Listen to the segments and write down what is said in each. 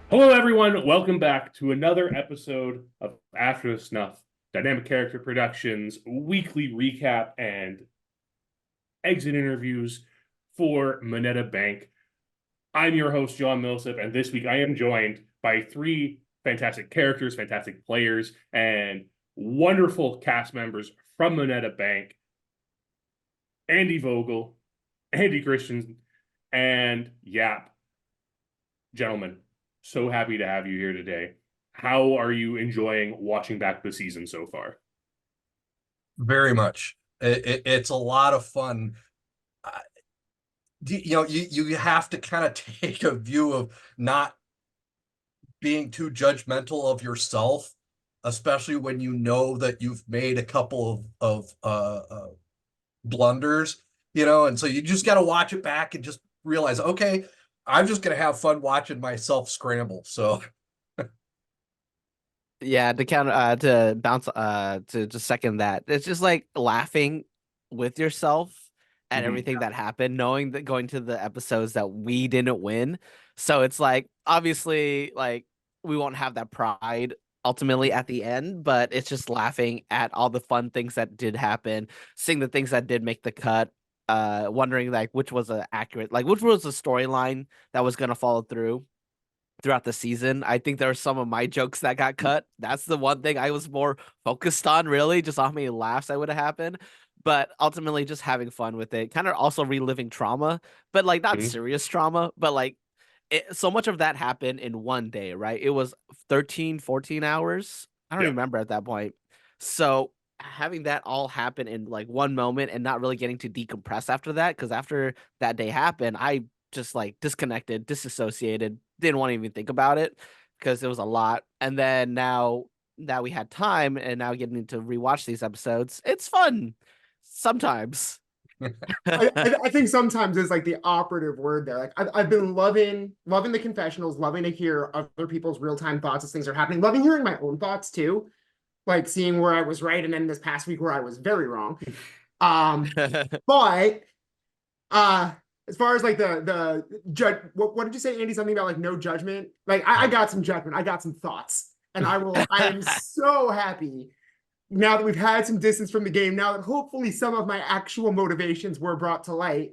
Hello, everyone. Welcome back to another episode of After the Snuff, Dynamic Character Productions weekly recap and exit interviews for Moneta Bank. I'm your host, John Millsip, and this week I am joined by three fantastic characters, fantastic players, and wonderful cast members from Moneta Bank. Andy Vogl, Andy Christian, and Yap. Gentlemen, so happy to have you here today. How are you enjoying watching back the season so far? Very much. It's a lot of fun. Uh, you have to kind of take a view of not being too judgmental of yourself, especially when you know that you've made a couple of blunders, and so you just got to watch it back and just realize, okay, I'm just gonna have fun watching myself scramble. So Yeah, to counter to bounce to just second that. It's just like laughing with yourself at Mhm. everything that happened, knowing that going to the episodes that we didn't win. So it's like obviously like we won't have that pride ultimately at the end, but it's just laughing at all the fun things that did happen, seeing the things that did make the cut, wondering like which was a accurate, like which was the storyline that was gonna follow throughout the season. I think there are some of my jokes that got cut. That's the one thing I was more focused on, really, just how many laughs that would have happened. But ultimately, just having fun with it, kind of also reliving trauma, but like not Mhm. serious trauma, but like so much of that happened in one day, right? It was 13, 14 hours. I don't Yeah. remember at that point. So having that all happen in like one moment and not really getting to decompress after that, because after that day happened, I just like disconnected, disassociated, didn't want to even think about it because it was a lot. And then now that we had time and now getting to rewatch these episodes, it's fun sometimes. I think sometimes is like the operative word there. Like I've been loving the confessionals, loving to hear other people's real time thoughts as things are happening, loving hearing my own thoughts too, like seeing where I was right and then this past week where I was very wrong. Um, but uh, as far as like the judge, what did you say, Andy? Something about like no judgment. Like I got some judgment, I got some thoughts, and I am so happy now that we've had some distance from the game, now that hopefully some of my actual motivations were brought to light,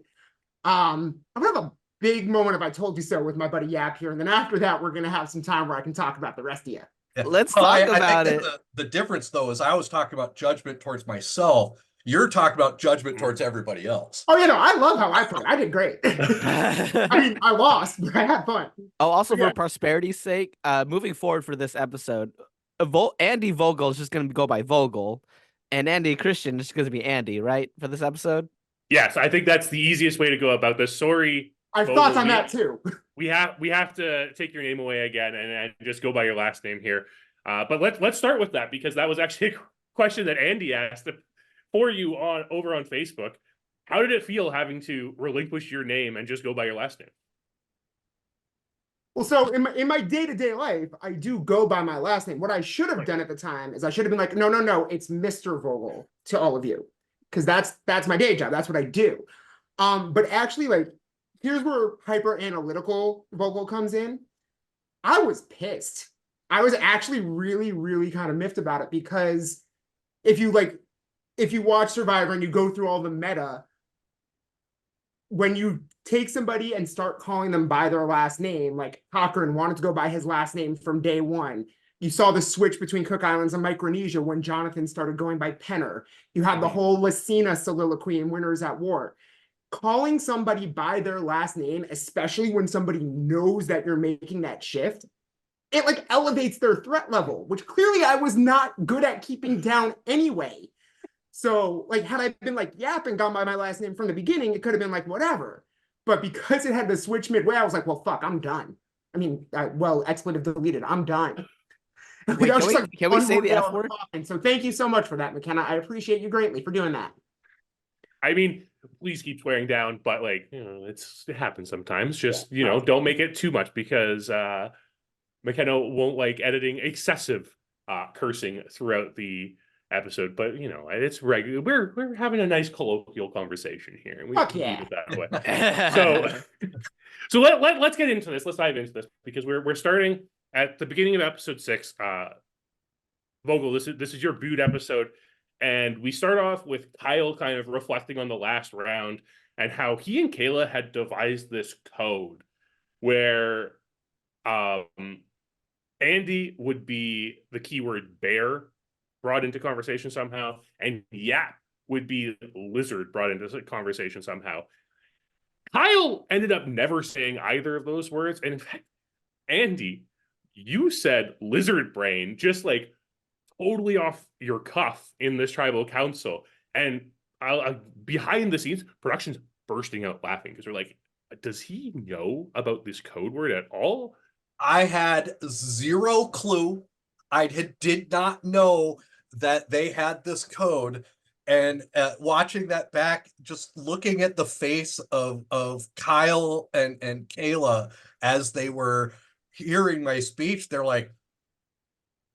I'm gonna have a big moment if I told you so with my buddy Yap here. And then after that, we're gonna have some time where I can talk about the rest of you. yeah. Let's Well, talk I think about that it. the difference though is I was talking about judgment towards myself. You're talking about judgment Mhm. towards everybody else. Oh, I love how I played. I did great. I mean, I lost, but I had fun. Oh, also But for yeah. prosperity's sake, moving forward for this episode, Andy Vogl is just going to go by Vogl, and Andy Christian is going to be Andy, right? For this episode. Yes, I think that's the easiest way to go about this. Sorry, I have thoughts Vogel. on that too. We have to take your name away again and just go by your last name here. But let's start with that because that was actually a question that Andy asked for you on over on Facebook. How did it feel having to relinquish your name and just go by your last name? Well, so in my day-to-day life, I do go by my last name. What I should have Right. done at the time is I should have been like, no, it's Mr. Vogel to all of you. Because that's my day job. That's what I do. But actually, like, here's where hyper analytical Vogel comes in. I was pissed. I was actually really, really kind of miffed about it because if you like, if you watch Survivor and you go through all the meta, when you take somebody and start calling them by their last name, like Cochran wanted to go by his last name from day one. You saw the switch between Cook Islands and Micronesia when Jonathan started going by Penner. You had the whole Lucina soliloquy in Winners at War. Calling somebody by their last name, especially when somebody knows that you're making that shift, it like elevates their threat level, which clearly I was not good at keeping down anyway. So, like, had I been like Yap and gone by my last name from the beginning, it could have been like whatever. But because it had to switch midway, I was like, well, fuck, I'm done. I mean, well, expletive deleted. I'm done. Like, Wait, I was just like can we one say more the nail F in the word? coffin. So thank you so much for that, McKenna. I appreciate you greatly for doing that. I mean, please keep swearing down, but like, it happens sometimes. Yeah. Just, don't make it too much because McKenna won't like editing excessive cursing throughout the episode, but you know, it's regular. We're having a nice colloquial conversation here, and we Fuck can yeah. leave it that way. So let's get into this. Let's dive into this because we're starting at the beginning of episode 6. Vogl, this is your boot episode, and we start off with Kyle kind of reflecting on the last round and how he and Kayla had devised this code where Andy would be the keyword bear brought into conversation somehow, and Yap would be lizard brought into the conversation somehow. Kyle ended up never saying either of those words, and in fact, Andy, you said lizard brain just like totally off your cuff in this tribal council, and behind the scenes, production's bursting out laughing because they're like, does he know about this code word at all? I had zero clue. Did not know that they had this code. And watching that back, just looking at the face of Kyle and Kayla as they were hearing my speech, they're like,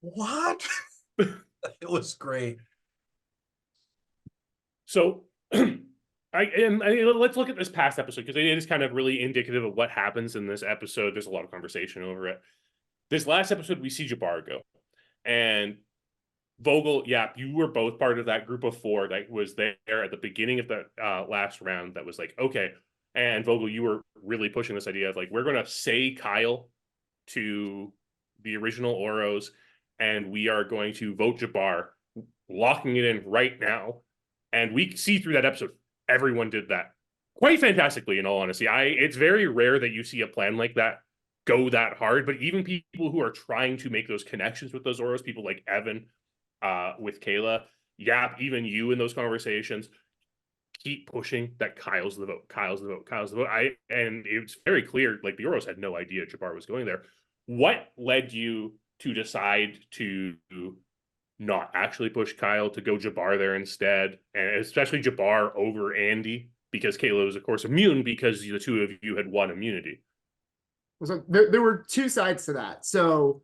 what? It was great. So let's look at this past episode because it is kind of really indicative of what happens in this episode. There's a lot of conversation over it. This last episode, we see Jabbar go, and Vogl, you were both part of that group of 4 that was there at the beginning of the last round that was like, okay. And Vogl, you were really pushing this idea of like, we're going to say Kyle to the original Oros, and we are going to vote Jabbar, locking it in right now. And we see through that episode, everyone did that quite fantastically, in all honesty. It's very rare that you see a plan like that go that hard, but even people who are trying to make those connections with those Oros, people like Evan, with Kayla, even you in those conversations, keep pushing that Kyle's the vote. And it's very clear, like the Oros had no idea Jabbar was going there. What led you to decide to not actually push Kyle, to go Jabbar there instead, and especially Jabbar over Andy, because Kayla was, of course, immune because the two of you had won immunity? So there were 2 sides to that. So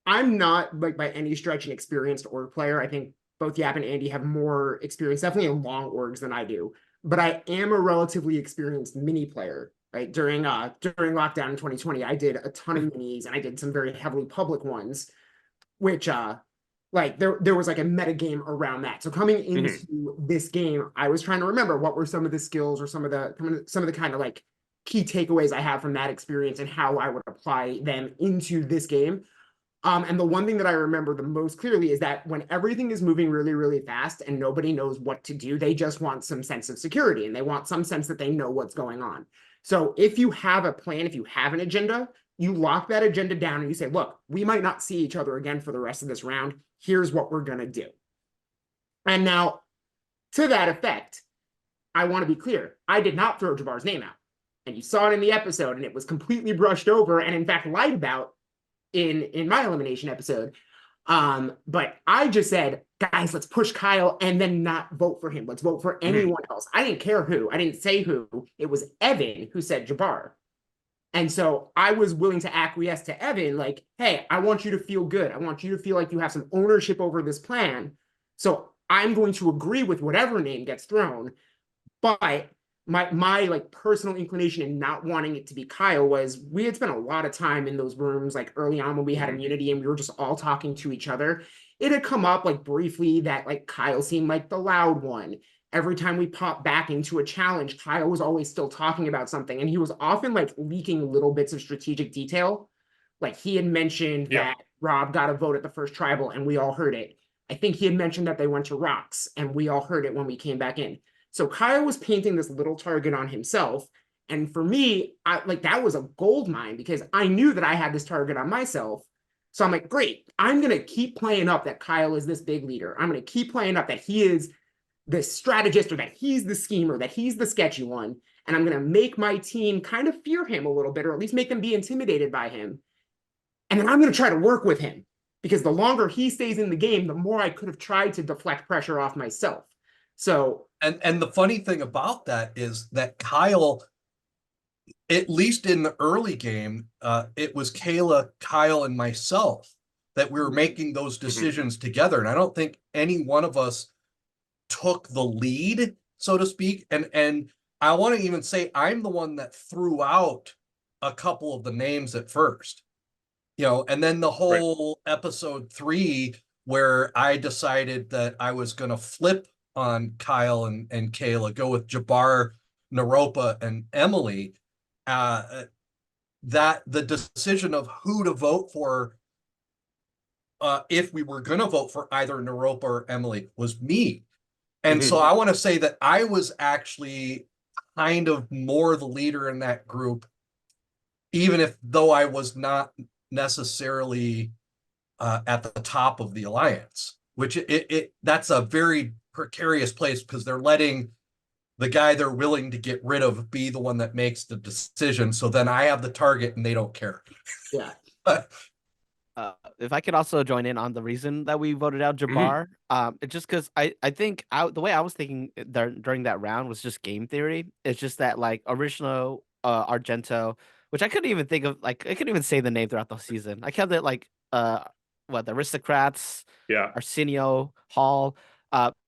I'm not like by any stretch an experienced org player. I think both Yap and Andy have more experience, definitely in long orgs than I do. But I am a relatively experienced mini player. Right, during lockdown in 2020, I did a ton of minis, and I did some very heavily public ones, which like there was like a meta game around that. So coming into this game, I was trying to remember what were some of the skills or some of the kind of like key takeaways I have from that experience and how I would apply them into this game. And the one thing that I remember the most clearly is that when everything is moving really, really fast and nobody knows what to do, they just want some sense of security, and they want some sense that they know what's going on. So if you have a plan, if you have an agenda, you lock that agenda down and you say, look, we might not see each other again for the rest of this round. Here's what we're going to do. And now, to that effect, I want to be clear. I did not throw Jabbar's name out. And you saw it in the episode, and it was completely brushed over and, in fact, lied about in my elimination episode. But I just said, guys, let's push Kyle and then not vote for him. Let's vote for anyone else. I didn't care who. I didn't say who. It was Evan who said Jabbar. And so I was willing to acquiesce to Evan, like, hey, I want you to feel good. I want you to feel like you have some ownership over this plan. So I'm going to agree with whatever name gets thrown. But my like personal inclination in not wanting it to be Kyle was we had spent a lot of time in those rooms like early on when we had immunity and we were just all talking to each other. It had come up like briefly that like Kyle seemed like the loud one. Every time we popped back into a challenge, Kyle was always still talking about something, and he was often like leaking little bits of strategic detail. Like he had mentioned that Rob got a vote at the first tribal and we all heard it. I think he had mentioned that they went to Rocks and we all heard it when we came back in. So Kyle was painting this little target on himself. And for me, that was a gold mine because I knew that I had this target on myself. So I'm like, great, I'm going to keep playing up that Kyle is this big leader. I'm going to keep playing up that he is the strategist, or that he's the schemer, that he's the sketchy one. And I'm going to make my team kind of fear him a little bit, or at least make them be intimidated by him. And then I'm going to try to work with him because the longer he stays in the game, the more I could have tried to deflect pressure off myself. So, and the funny thing about that is that Kyle, at least in the early game, it was Kayla, Kyle, and myself that we were making those decisions together. And I don't think any one of us took the lead, so to speak. And I want to even say I'm the one that threw out a couple of the names at first, and then the whole episode 3 where I decided that I was going to flip on Kyle and Kayla, go with Jabbar, Naropa, and Emily, that the decision of who to vote for, if we were going to vote for either Naropa or Emily, was me. And so I want to say that I was actually kind of more the leader in that group, even though I was not necessarily at the top of the alliance, which that's a very precarious place, because they're letting the guy they're willing to get rid of be the one that makes the decision. So then I have the target and they don't care. Yeah. If I could also join in on the reason that we voted out Jabbar, it's just because I think the way I was thinking during that round was just game theory. It's just that like original Argento, which I couldn't even think of, like I couldn't even say the name throughout the season. I kept it like the Aristocrats, Arsenio Hall.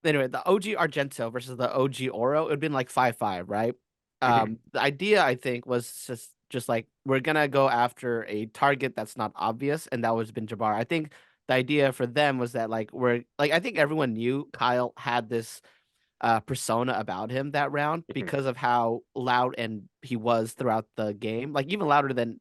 Anyway, the OG Argento versus the OG Oro, it would have been like 5-5, right? The idea I think was just like we're gonna go after a target that's not obvious, and that was been Jabbar. I think the idea for them was that like I think everyone knew Kyle had this persona about him that round because of how loud and he was throughout the game, like even louder than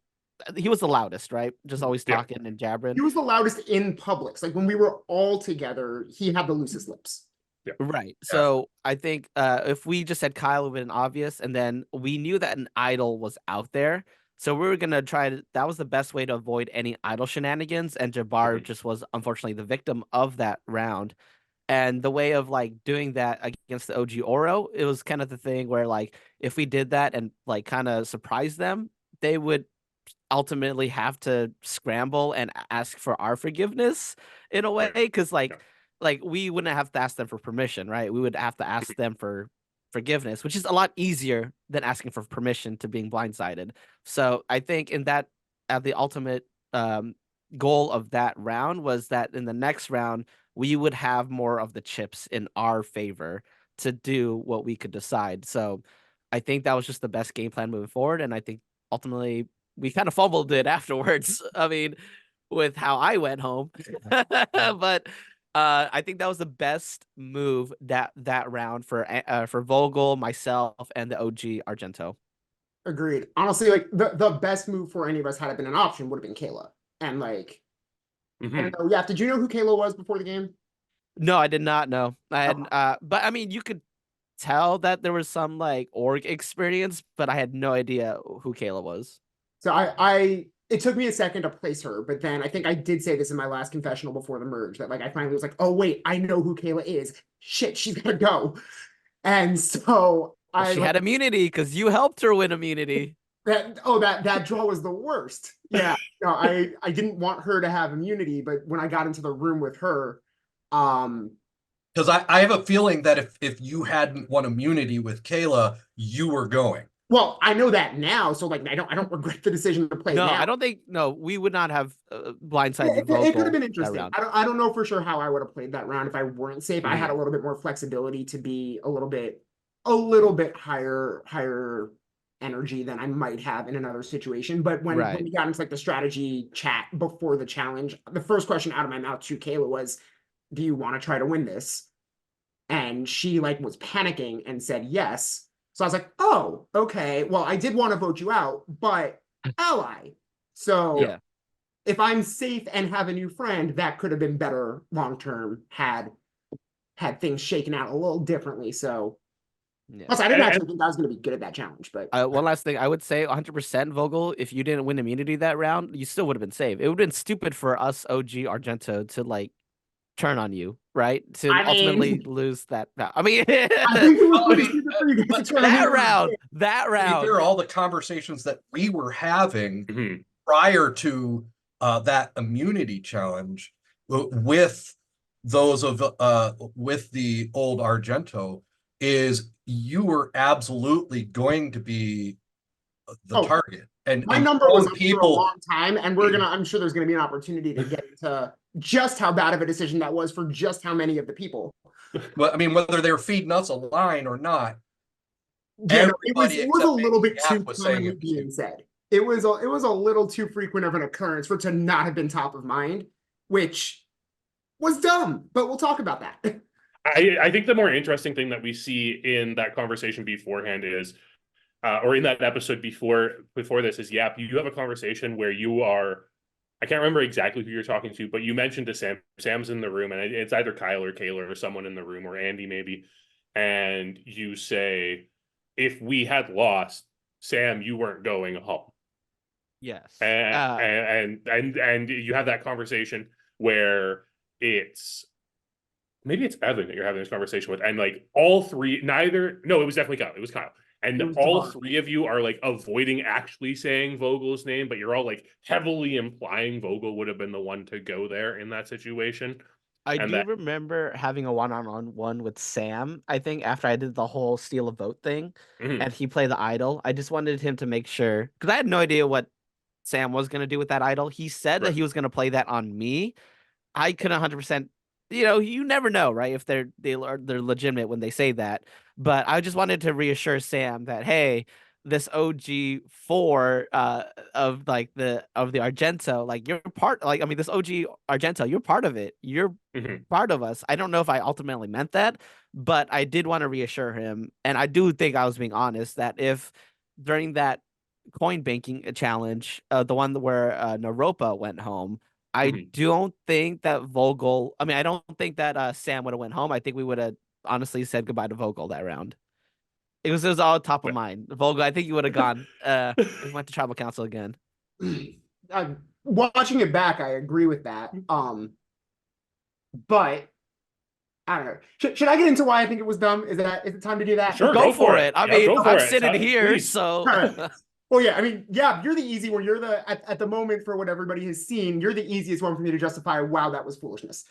he was the loudest, right? Just always talking and jabbering. He was the loudest in Publix. Like when we were all together, he had the loosest lips. Yeah. Right. So I think if we just had Kyle, it would have been obvious, and then we knew that an idol was out there. So we were gonna that was the best way to avoid any idol shenanigans, and Jabbar just was unfortunately the victim of that round. And the way of like doing that against the OG Oro, it was kind of the thing where like if we did that and like kind of surprise them, they would ultimately have to scramble and ask for our forgiveness in a way, because like we wouldn't have to ask them for permission, right? We would have to ask them for forgiveness, which is a lot easier than asking for permission to being blindsided. So I think in that the ultimate goal of that round was that in the next round we would have more of the chips in our favor to do what we could decide. So I think that was just the best game plan moving forward, and I think ultimately we kind of fumbled it afterwards. I mean, with how I went home, but I think that was the best move that round for Vogl, myself, and the OG Argento. Agreed. Honestly, like the best move for any of us had it been an option would have been Kayla. And like, I don't know. Yeah, did you know who Kayla was before the game? No, I did not know. I had, but I mean, you could tell that there was some like org experience, but I had no idea who Kayla was. So it took me a second to place her, but then I think I did say this in my last confessional before the merge that like I finally was like, oh wait, I know who Kayla is. Shit, she's gonna go. And so she had immunity because you helped her win immunity. That draw was the worst. Yeah, no, I didn't want her to have immunity, but when I got into the room with her, because I have a feeling that if you hadn't won immunity with Kayla, you were going. Well, I know that now, so like I don't regret the decision to play. No, now. I don't think. No, we would not have blindsided. It could have been interesting. I don't know for sure how I would have played that round if I weren't safe. I had a little bit more flexibility to be a little bit higher energy than I might have in another situation. But when we got into like the strategy chat before the challenge, the first question out of my mouth to Kayla was, "Do you want to try to win this?" And she like was panicking and said yes. So I was like, oh, okay. Well, I did want to vote you out, but ally. So if I'm safe and have a new friend, that could have been better long-term had things shaken out a little differently. So plus, I didn't actually think I was going to be good at that challenge. But one last thing, I would say 100% Vogl, if you didn't win immunity that round, you still would have been safe. It would have been stupid for us, OG Argento, to like turn on you, right? To ultimately lose that. I mean, I think it was that round. There are all the conversations that we were having prior to that immunity challenge with those of with the old Argento is you were absolutely going to be the target. and My and number was showing up for a people long time, and I'm sure there's gonna be an opportunity to get into just how bad of a decision that was for just how many of the people. Well, I mean, whether they were feeding us a line or not, Yeah, no, it was everybody a except little maybe bit Yap too was saying commonly it was being you. said. It was a little too frequent of an occurrence for it to not have been top of mind, which was dumb, but we'll talk about that. I think the more interesting thing that we see in that conversation beforehand is, or in that episode before this is, Yap, you have a conversation where you are, I can't remember exactly who you're talking to, but you mentioned to Sam. Sam's in the room, and it's either Kyle or Kayla or someone in the room, or Andy maybe. And you say, if we had lost, Sam, you weren't going home. Yes. And you have that conversation where maybe it's Evan that you're having this conversation with, and like all three, no, it was definitely Kyle. It was Kyle. And all Jabbar. three of you are like avoiding actually saying Vogel's name, but you're all like heavily implying Vogl would have been the one to go there in that situation. I And do remember having a one-on-one with Sam, I think, after I did the whole steal a vote thing, Mhm. and he played the idol. I just wanted him to make sure, because I had no idea what Sam was going to do with that idol. He said that he was going to play that on me. I couldn't 100%, you never know, right? If they're legitimate when they say that. But I just wanted to reassure Sam that, hey, this OG4 of the Argento, like you're part, like, I mean, this OG Argento, you're part of it. You're Mhm. part of us. I don't know if I ultimately meant that, but I did want to reassure him. And I do think I was being honest that if during that coin banking challenge, the one where Naropa went home, I Mhm. don't think that Vogl. I mean, I don't think that Sam would have went home. I think we would have honestly said goodbye to Vogl that round. It was all top of mind. Vogl, I think you would have gone. We went to tribal council again. Watching it back, I agree with that. But I don't know. Should I get into why I think it was dumb? Is it time to do that? Sure, Go for it. I Yeah, mean, go for I'm it. sitting here, Please. so. Alright. Well, yeah, I mean, yeah, you're the easy one. You're at the moment for what everybody has seen, you're the easiest one for me to justify, wow, that was foolishness.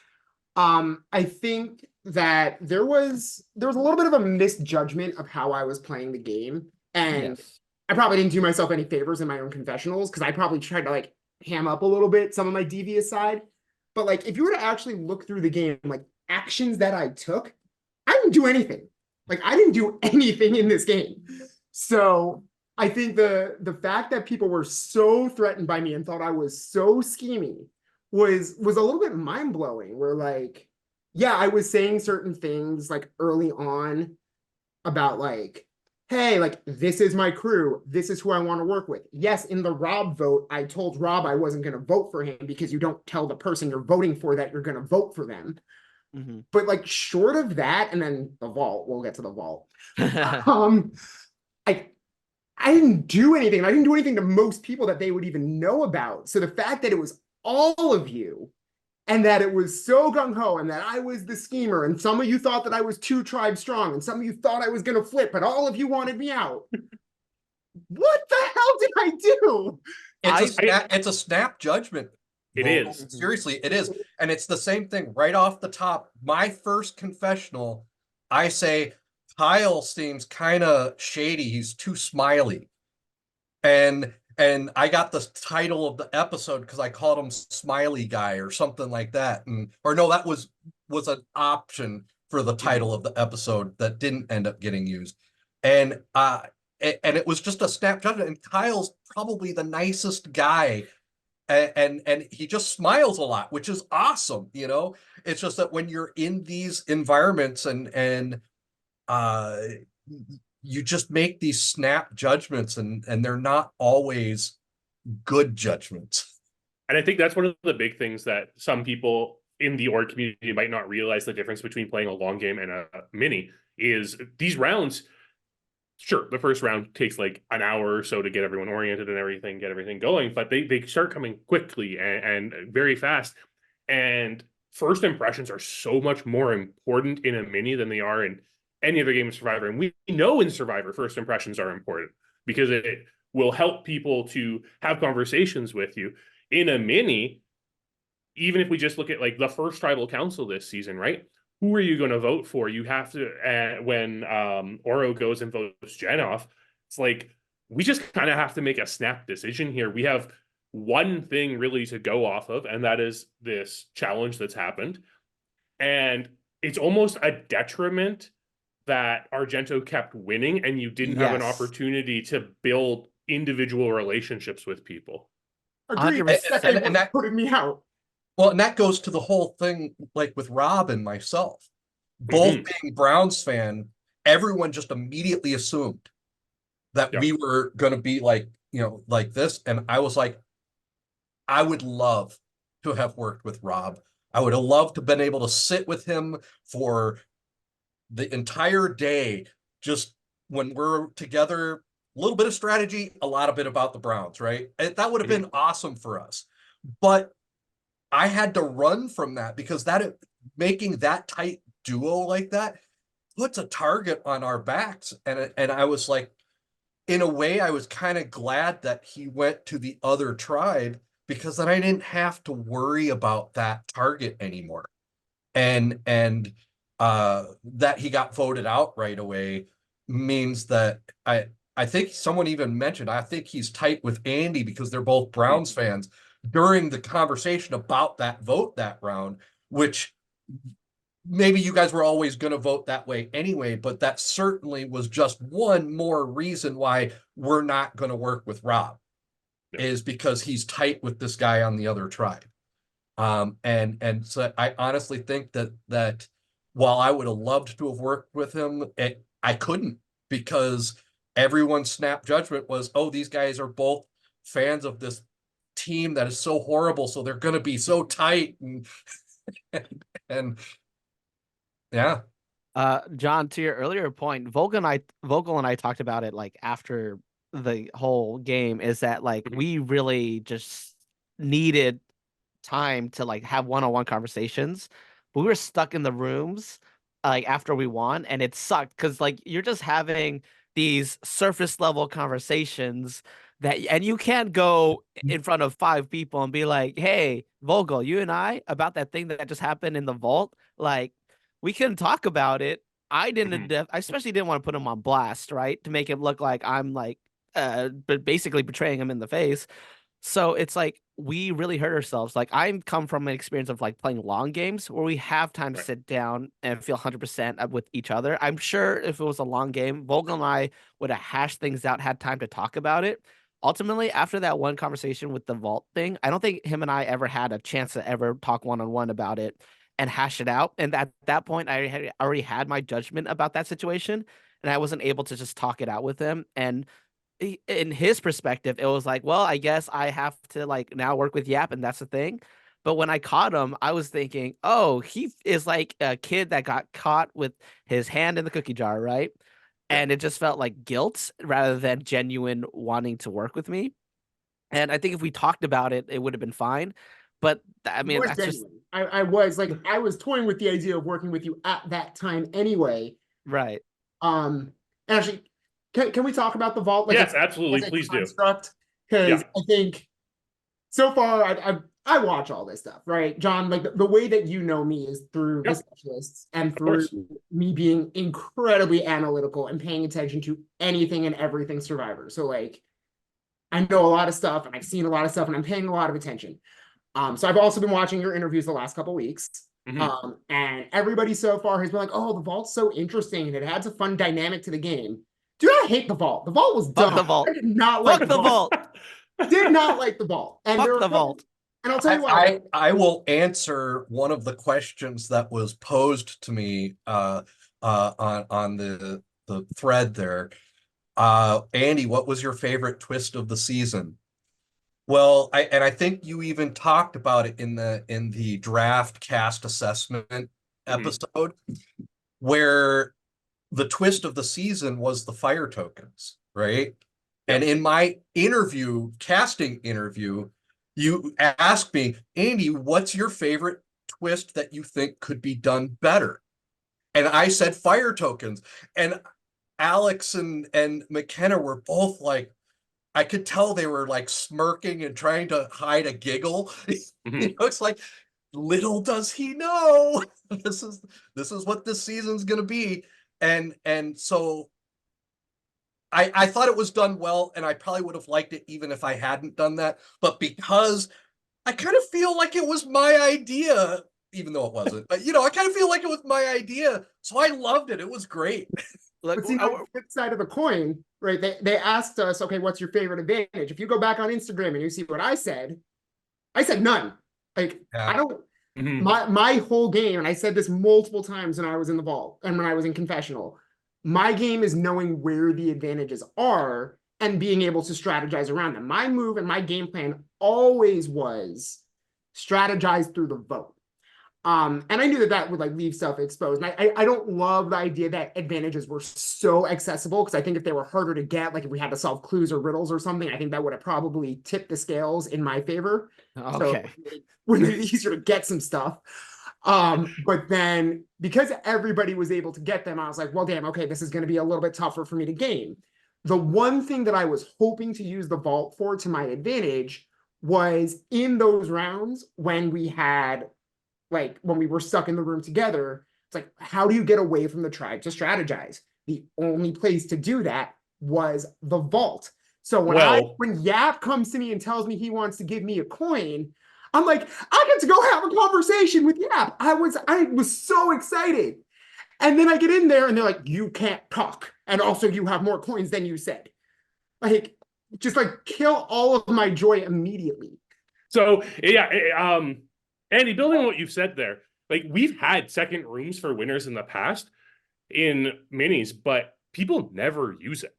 I think that there was a little bit of a misjudgment of how I was playing the game. And Yes. I probably didn't do myself any favors in my own confessionals, because I probably tried to like ham up a little bit some of my devious side. But like, if you were to actually look through the game, like actions that I took, I didn't do anything. Like, I didn't do anything in this game. So I think the fact that people were so threatened by me and thought I was so scheming was a little bit mind-blowing. Where like, yeah, I was saying certain things like early on about like, hey, like, this is my crew, this is who I want to work with. Yes, in the Rob vote, I told Rob I wasn't going to vote for him, because you don't tell the person you're voting for that you're going to vote for them. Mm-hmm. But like, short of that, and then the vault, we'll get to the vault. I didn't do anything. I didn't do anything to most people that they would even know about. So the fact that it was all of you, and that it was so gung-ho, and that I was the schemer, and some of you thought that I was 2 tribes strong, and some of you thought I was going to flip, but all of you wanted me out. What the hell did I do? It's a snap judgment. It Vogl. is. Seriously, it is. And it's the same thing right off the top. My first confessional, I say, Kyle seems kind of shady. He's too smiley. And I got the title of the episode because I called him Smiley Guy or something like that. Or no, that was an option for the title of the episode that didn't end up getting used. And it was just a snap judgment. And Kyle's probably the nicest guy. And he just smiles a lot, which is awesome. It's just that when you're in these environments and you just make these snap judgments, and they're not always good judgments. And I think that's one of the big things that some people in the org community might not realize, the difference between playing a long game and a mini is these rounds. Sure, the first round takes like an hour or so to get everyone oriented and everything, get everything going, but they start coming quickly and very fast. And first impressions are so much more important in a mini than they are in any other game of Survivor. And we know in Survivor, first impressions are important because it will help people to have conversations with you. In a mini, even if we just look at like the first tribal council this season, right? Who are you going to vote for? You have to, when Oro goes and votes Jenn off, it's like, we just kind of have to make a snap decision here. We have one thing really to go off of, and that is this challenge that's happened. And it's almost a detriment that Argento kept winning and you didn't have an Yes. opportunity to build individual relationships with people. Agreed. 100%. And that putting me out. Well, and that goes to the whole thing, like with Rob and myself, both being Browns fan, everyone just immediately assumed that we were going to be like, you know, like this. And I was like, I would love to have worked with Rob. I would have loved to have been able to sit with him for the entire day, just when we're together, a little bit of strategy, a lot of bit about the Browns, right? And that would have been awesome for us. But I had to run from that because that making that tight duo like that puts a target on our backs. And I was like, in a way, I was kind of glad that he went to the other tribe because then I didn't have to worry about that target anymore. And that he got voted out right away means that I think someone even mentioned, I think he's tight with Andy because they're both Browns fans during the conversation about that vote that round, which maybe you guys were always going to vote that way anyway, but that certainly was just one more reason why we're not going to work with Rob, is because he's tight with this guy on the other tribe. And so I honestly think that while I would have loved to have worked with him, I couldn't, because everyone's snap judgment was, oh, these guys are both fans of this team that is so horrible, so they're going to be so tight. And yeah. John, to your earlier point, Vogl and I talked about it like after the whole game, is that like we really just needed time to like have one-on-one conversations, but we were stuck in the rooms like after we won, and it sucked because like you're just having these surface level conversations and you can't go in front of 5 people and be like, hey, Vogl, you and I about that thing that just happened in the vault, like we can talk about it. I especially didn't want to put him on blast, right, to make it look like I'm like but basically betraying him in the face. So it's like we really hurt ourselves. Like I'm come from an experience of like playing long games where we have time to sit down and feel 100% with each other. I'm sure if it was a long game, Vogl and I would have hashed things out, had time to talk about it. Ultimately, after that one conversation with the vault thing, I don't think him and I ever had a chance to ever talk one-on-one about it and hash it out. And at that point, I had already had my judgment about that situation, and I wasn't able to just talk it out with him. And in his perspective, it was like, well, I guess I have to like now work with Yap, and that's the thing. But when I caught him, I was thinking, oh, he is like a kid that got caught with his hand in the cookie jar, right? And it just felt like guilt rather than genuine wanting to work with me. And I think if we talked about it, it would have been fine. But I mean, that's just I was like, I was toying with the idea of working with you at that time anyway. right. Actually, can we talk about the vault? Like, yes, absolutely. Please do. Because I think so far I watch all this stuff, right, John? Like the way that you know me is through the specialists and through me being incredibly analytical and paying attention to anything and everything Survivor. So like, I know a lot of stuff and I've seen a lot of stuff and I'm paying a lot of attention. So I've also been watching your interviews the last couple of weeks. And everybody so far has been like, oh, the vault's so interesting and it adds a fun dynamic to the game. Dude, I hate the vault. The vault was dumb. Fuck the vault. I did not like the vault. Did not like the vault. And fuck the vault. And I'll tell you why. I will answer one of the questions that was posed to me on the thread there. Andy, what was your favorite twist of the season? Well, I think you even talked about it in the draft cast assessment episode, where the twist of the season was the fire tokens, right? And in my casting interview, you asked me, Andy, what's your favorite twist that you think could be done better? And I said fire tokens. And Alex and McKenna were both like, I could tell they were like smirking and trying to hide a giggle. It's like, little does he know, this is what this season's gonna be. And so I thought it was done well, and I probably would have liked it even if I hadn't done that. But because I kind of feel like it was my idea, even though it wasn't. But I kind of feel like it was my idea, so I loved it. It was great. Like, But see, on the flip side of the coin, right? They asked us, okay, what's your favorite advantage? If you go back on Instagram and you see what I said none. Like, Yeah. I don't. Mhm. My whole game, and I said this multiple times when I was in the vault and when I was in confessional, my game is knowing where the advantages are and being able to strategize around them. My move and my game plan always was strategize through the vote. And I knew that would like leave stuff exposed. And I don't love the idea that advantages were so accessible, because I think if they were harder to get, like if we had to solve clues or riddles or something, I think that would have probably tipped the scales in my favor. So okay. it would have been easier to get some stuff. But then because everybody was able to get them, I was like, well, damn, okay, this is going to be a little bit tougher for me to game. The one thing that I was hoping to use the vault for to my advantage was in those rounds when we had, like, when we were stuck in the room together, it's like, how do you get away from the tribe to strategize? The only place to do that was the vault. So when Yap comes to me and tells me he wants to give me a coin, I'm like, I get to go have a conversation with Yap. I was so excited. And then I get in there and they're like, you can't talk. And also you have more coins than you said. Like, just like kill all of my joy immediately. So yeah, Andy, building on what you've said there, like we've had second rooms for winners in the past in minis, but people never use it.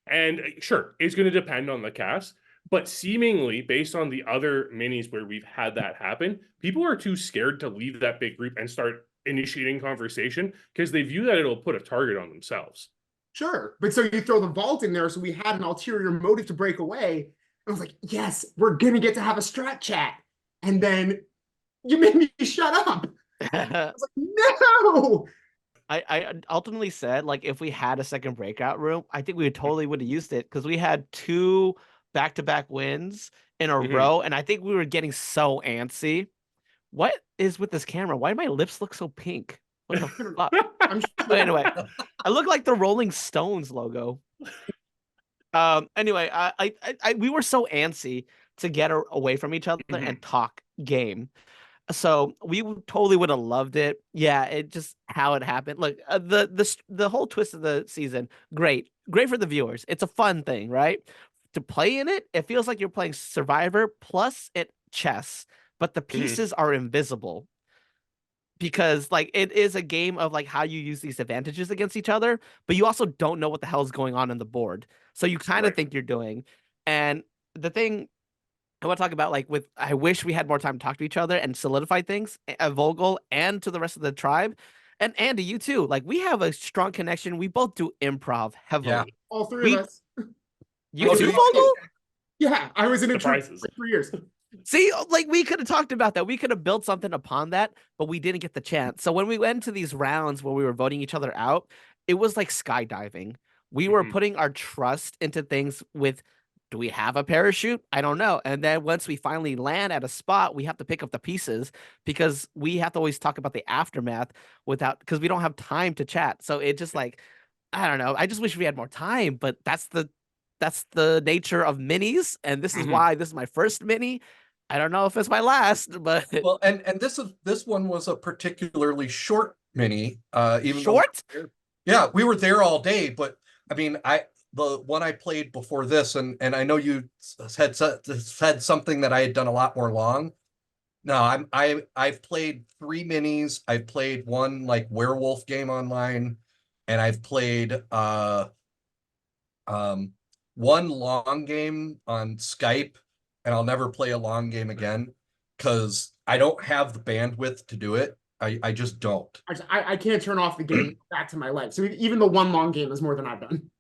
And sure, it's going to depend on the cast, but seemingly based on the other minis where we've had that happen, people are too scared to leave that big group and start initiating conversation because they view that it'll put a target on themselves. Sure. But so you throw the vault in there, so we had an ulterior motive to break away. I was like, yes, we're going to get to have a strat chat. And then you made me shut up. I was like, no. I ultimately said, like, if we had a second breakout room, I think we totally would have used it, because we had 2 back-to-back wins in a row, and I think we were getting so antsy. What is with this camera? Why do my lips look so pink? What the fuck? I'm sure. But anyway, I look like the Rolling Stones logo. Anyway, we were so antsy to get away from each other and talk game. So we totally would have loved it. Yeah, it just how it happened. Look, the whole twist of the season, great for the viewers. It's a fun thing, right? To play in it, it feels like you're playing Survivor plus chess, but the pieces are invisible, because like it is a game of like how you use these advantages against each other, but you also don't know what the hell is going on the board. So you kind of think you're doing. And the thing I want to talk about, like, I wish we had more time to talk to each other and solidify things, Vogl and to the rest of the tribe. And Andy, you too. Like, we have a strong connection. We both do improv heavily. Yeah. All three of us. You too, Vogl? Yeah, I was in a troupe for 3 years. See, like, we could have talked about that. We could have built something upon that, but we didn't get the chance. So when we went into these rounds where we were voting each other out, it was like skydiving. We were putting our trust into things with, do we have a parachute? I don't know. And then once we finally land at a spot, we have to pick up the pieces, because we have to always talk about the aftermath because we don't have time to chat. So it just like, I don't know. I just wish we had more time, but that's the nature of minis. And this is why this is my first mini. I don't know if it's my last, but well, and this one was a particularly short mini. Even short. Yeah, we were there all day, but I mean, the one I played before this, and I know you had said something that I had done a lot more long. No, I've played 3 minis. I've played one like werewolf game online, and I've played one long game on Skype, and I'll never play a long game again because I don't have the bandwidth to do it. I just don't. I can't turn off the game back to my life. So even the one long game is more than I've done.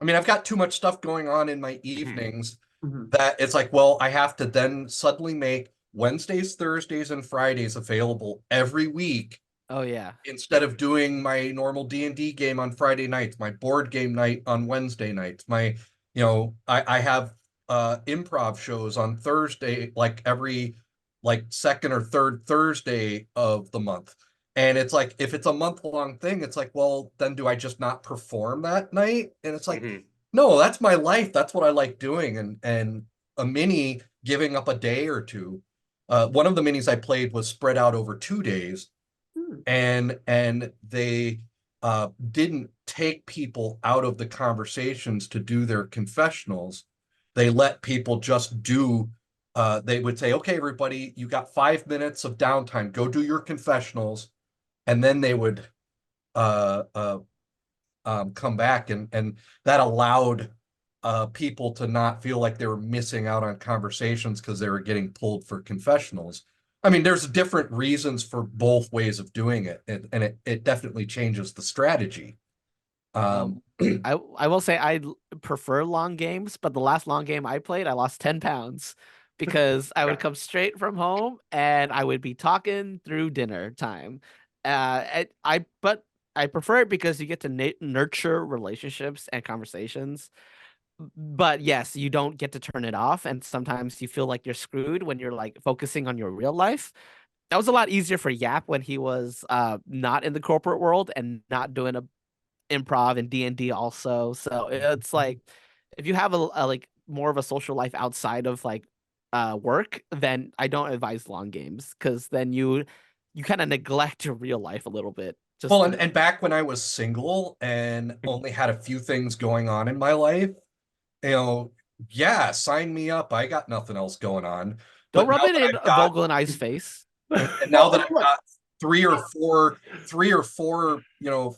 I mean, I've got too much stuff going on in my evenings that it's like, well, I have to then suddenly make Wednesdays, Thursdays, and Fridays available every week. Oh yeah. Instead of doing my normal D&D game on Friday nights, my board game night on Wednesday nights, I have improv shows on Thursday, like every second or third Thursday of the month. And it's like, if it's a month-long thing, it's like, well, then do I just not perform that night? And it's like, No, that's my life. That's what I like doing. And a mini giving up a day or two. One of the minis I played was spread out over 2 days, and they didn't take people out of the conversations to do their confessionals. They let people just do. They would say, "Okay, everybody, you got 5 minutes of downtime. Go do your confessionals," and then they would come back, and that allowed people to not feel like they were missing out on conversations because they were getting pulled for confessionals. I mean, there's different reasons for both ways of doing it, and it definitely changes the strategy. I will say I prefer long games, but the last long game I played, I lost 10 pounds because I would come straight from home and I would be talking through dinner time. But I prefer it because you get to nurture relationships and conversations. But yes, you don't get to turn it off, and sometimes you feel like you're screwed when you're like focusing on your real life. That was a lot easier for Yap when he was not in the corporate world and not doing a improv and D&D also. So it's like if you have a like more of a social life outside of like work, then I don't advise long games because then you kind of neglect your real life a little bit. Just Well, and back when I was single and only had a few things going on in my life, yeah, sign me up. I got nothing else going on. don't But rub now it that in I've got, Vogl and I's face. and now that I've got three or four,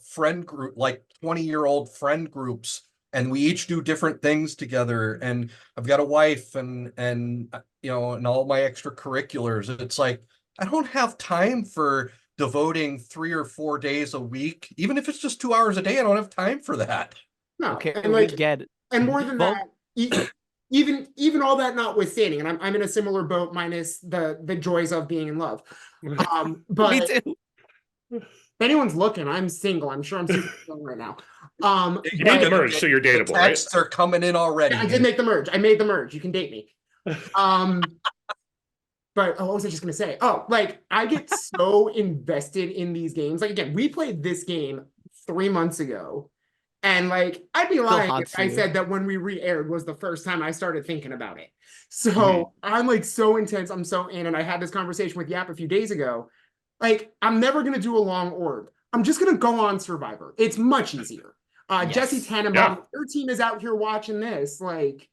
friend group, like 20-year-old friend groups, and we each do different things together. And I've got a wife and all my extracurriculars. It's like, I don't have time for devoting 3 or 4 days a week. Even if it's just 2 hours a day, I don't have time for that. No, Okay, and we like, get it. and more than Vog- that, even all that notwithstanding, and I'm in a similar boat minus the joys of being in love. Me But too. if anyone's looking, I'm single. I'm sure I'm super single right now. You made the merge, so you're The dateable, right? texts are coming in already. I did make the merge. I made the merge. You can date me. But what was I just gonna say? Oh, like I get so invested in these games. Like again, we played this game 3 months ago, and like I'd be lying if haunts I you. said that when we re-aired was the first time I started thinking about it. So I'm like so intense. I'm so in, and I had this conversation with Yap a few days ago. Like I'm never gonna do a long org. I'm just gonna go on Survivor. It's much easier. Jesse Tannenbaum, your team is out here watching this. Like,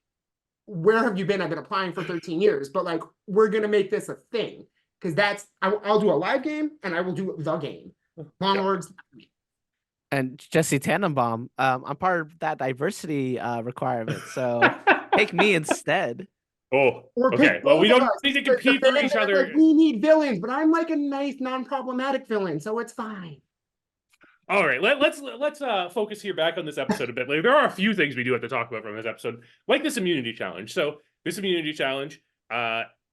where have you been? I've been applying for 13 years, but like, we're going to make this a thing because I'll do a live game and I will do the game. Long orgs. And Jesse Tannenbaum, I'm part of that diversity requirement, so take me instead. Oh, Or okay. pick Well, we both of don't us. need to The compete for fans each are other. like, we need villains, but I'm like a nice, non-problematic villain, so it's fine. All right, let's focus here back on this episode a bit. Like, there are a few things we do have to talk about from this episode, like this immunity challenge. So this immunity challenge,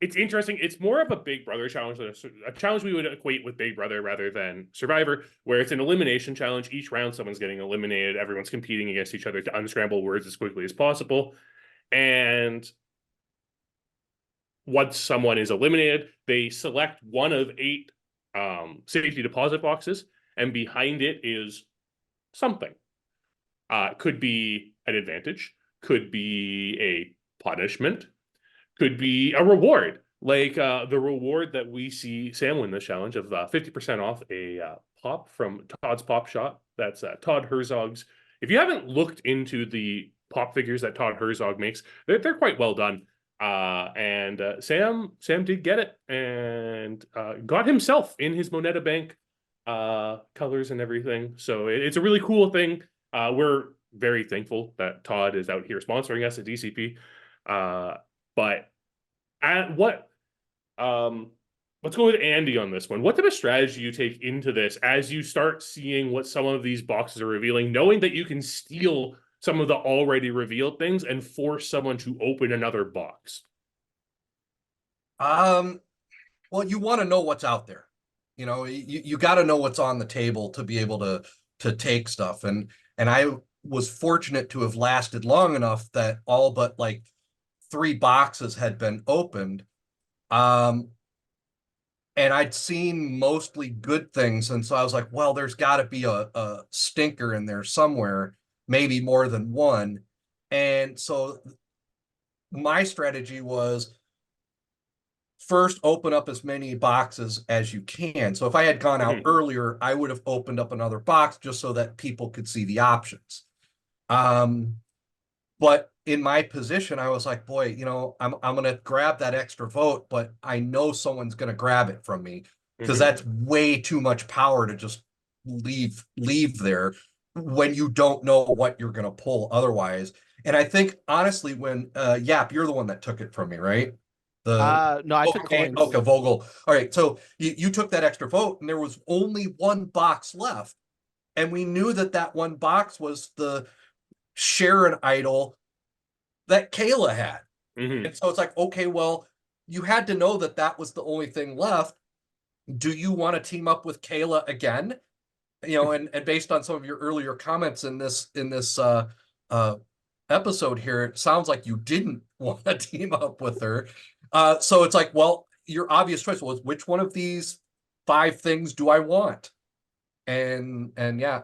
it's interesting. It's more of a Big Brother challenge, a challenge we would equate with Big Brother rather than Survivor, where it's an elimination challenge. Each round, someone's getting eliminated. Everyone's competing against each other to unscramble words as quickly as possible. And once someone is eliminated, they select one of 8 safety deposit boxes, and behind it is something. Could be an advantage, could be a punishment, could be a reward, like the reward that we see Sam win this challenge of 50% off a pop from Todd's Pop Shop. That's Todd Herzog's. If you haven't looked into the pop figures that Todd Herzog makes, they're quite well done. And Sam did get it and got himself in his Moneta Bank colors and everything. So it's a really cool thing. We're very thankful that Todd is out here sponsoring us at DCP. But at what let's go with Andy on this one. What type of strategy you take into this as you start seeing what some of these boxes are revealing, knowing that you can steal some of the already revealed things and force someone to open another box? Well, you want to know what's out there. You got to know what's on the table to be able to take stuff. And I was fortunate to have lasted long enough that all but like 3 boxes had been opened. And I'd seen mostly good things. And so I was like, well, there's got to be a stinker in there somewhere, maybe more than one. And so my strategy was first open up as many boxes as you can. So if I had gone out earlier, I would have opened up another box just so that people could see the options. But in my position, I was like, boy, you know, I'm going to grab that extra vote, but I know someone's going to grab it from me because that's way too much power to just leave there when you don't know what you're going to pull otherwise. And I think honestly, when Yap, you're the one that took it from me, right? No, I took coins. Okay, Vogl. All right, so you took that extra vote, and there was only one box left, and we knew that one box was the Sharon idol that Kayla had. And so it's like, okay, well, you had to know that was the only thing left. Do you want to team up with Kayla again? You know, and based on some of your earlier comments in this episode here, it sounds like you didn't want to team up with her. So it's like, well, your obvious choice was which one of these 5 things do I want? And yeah,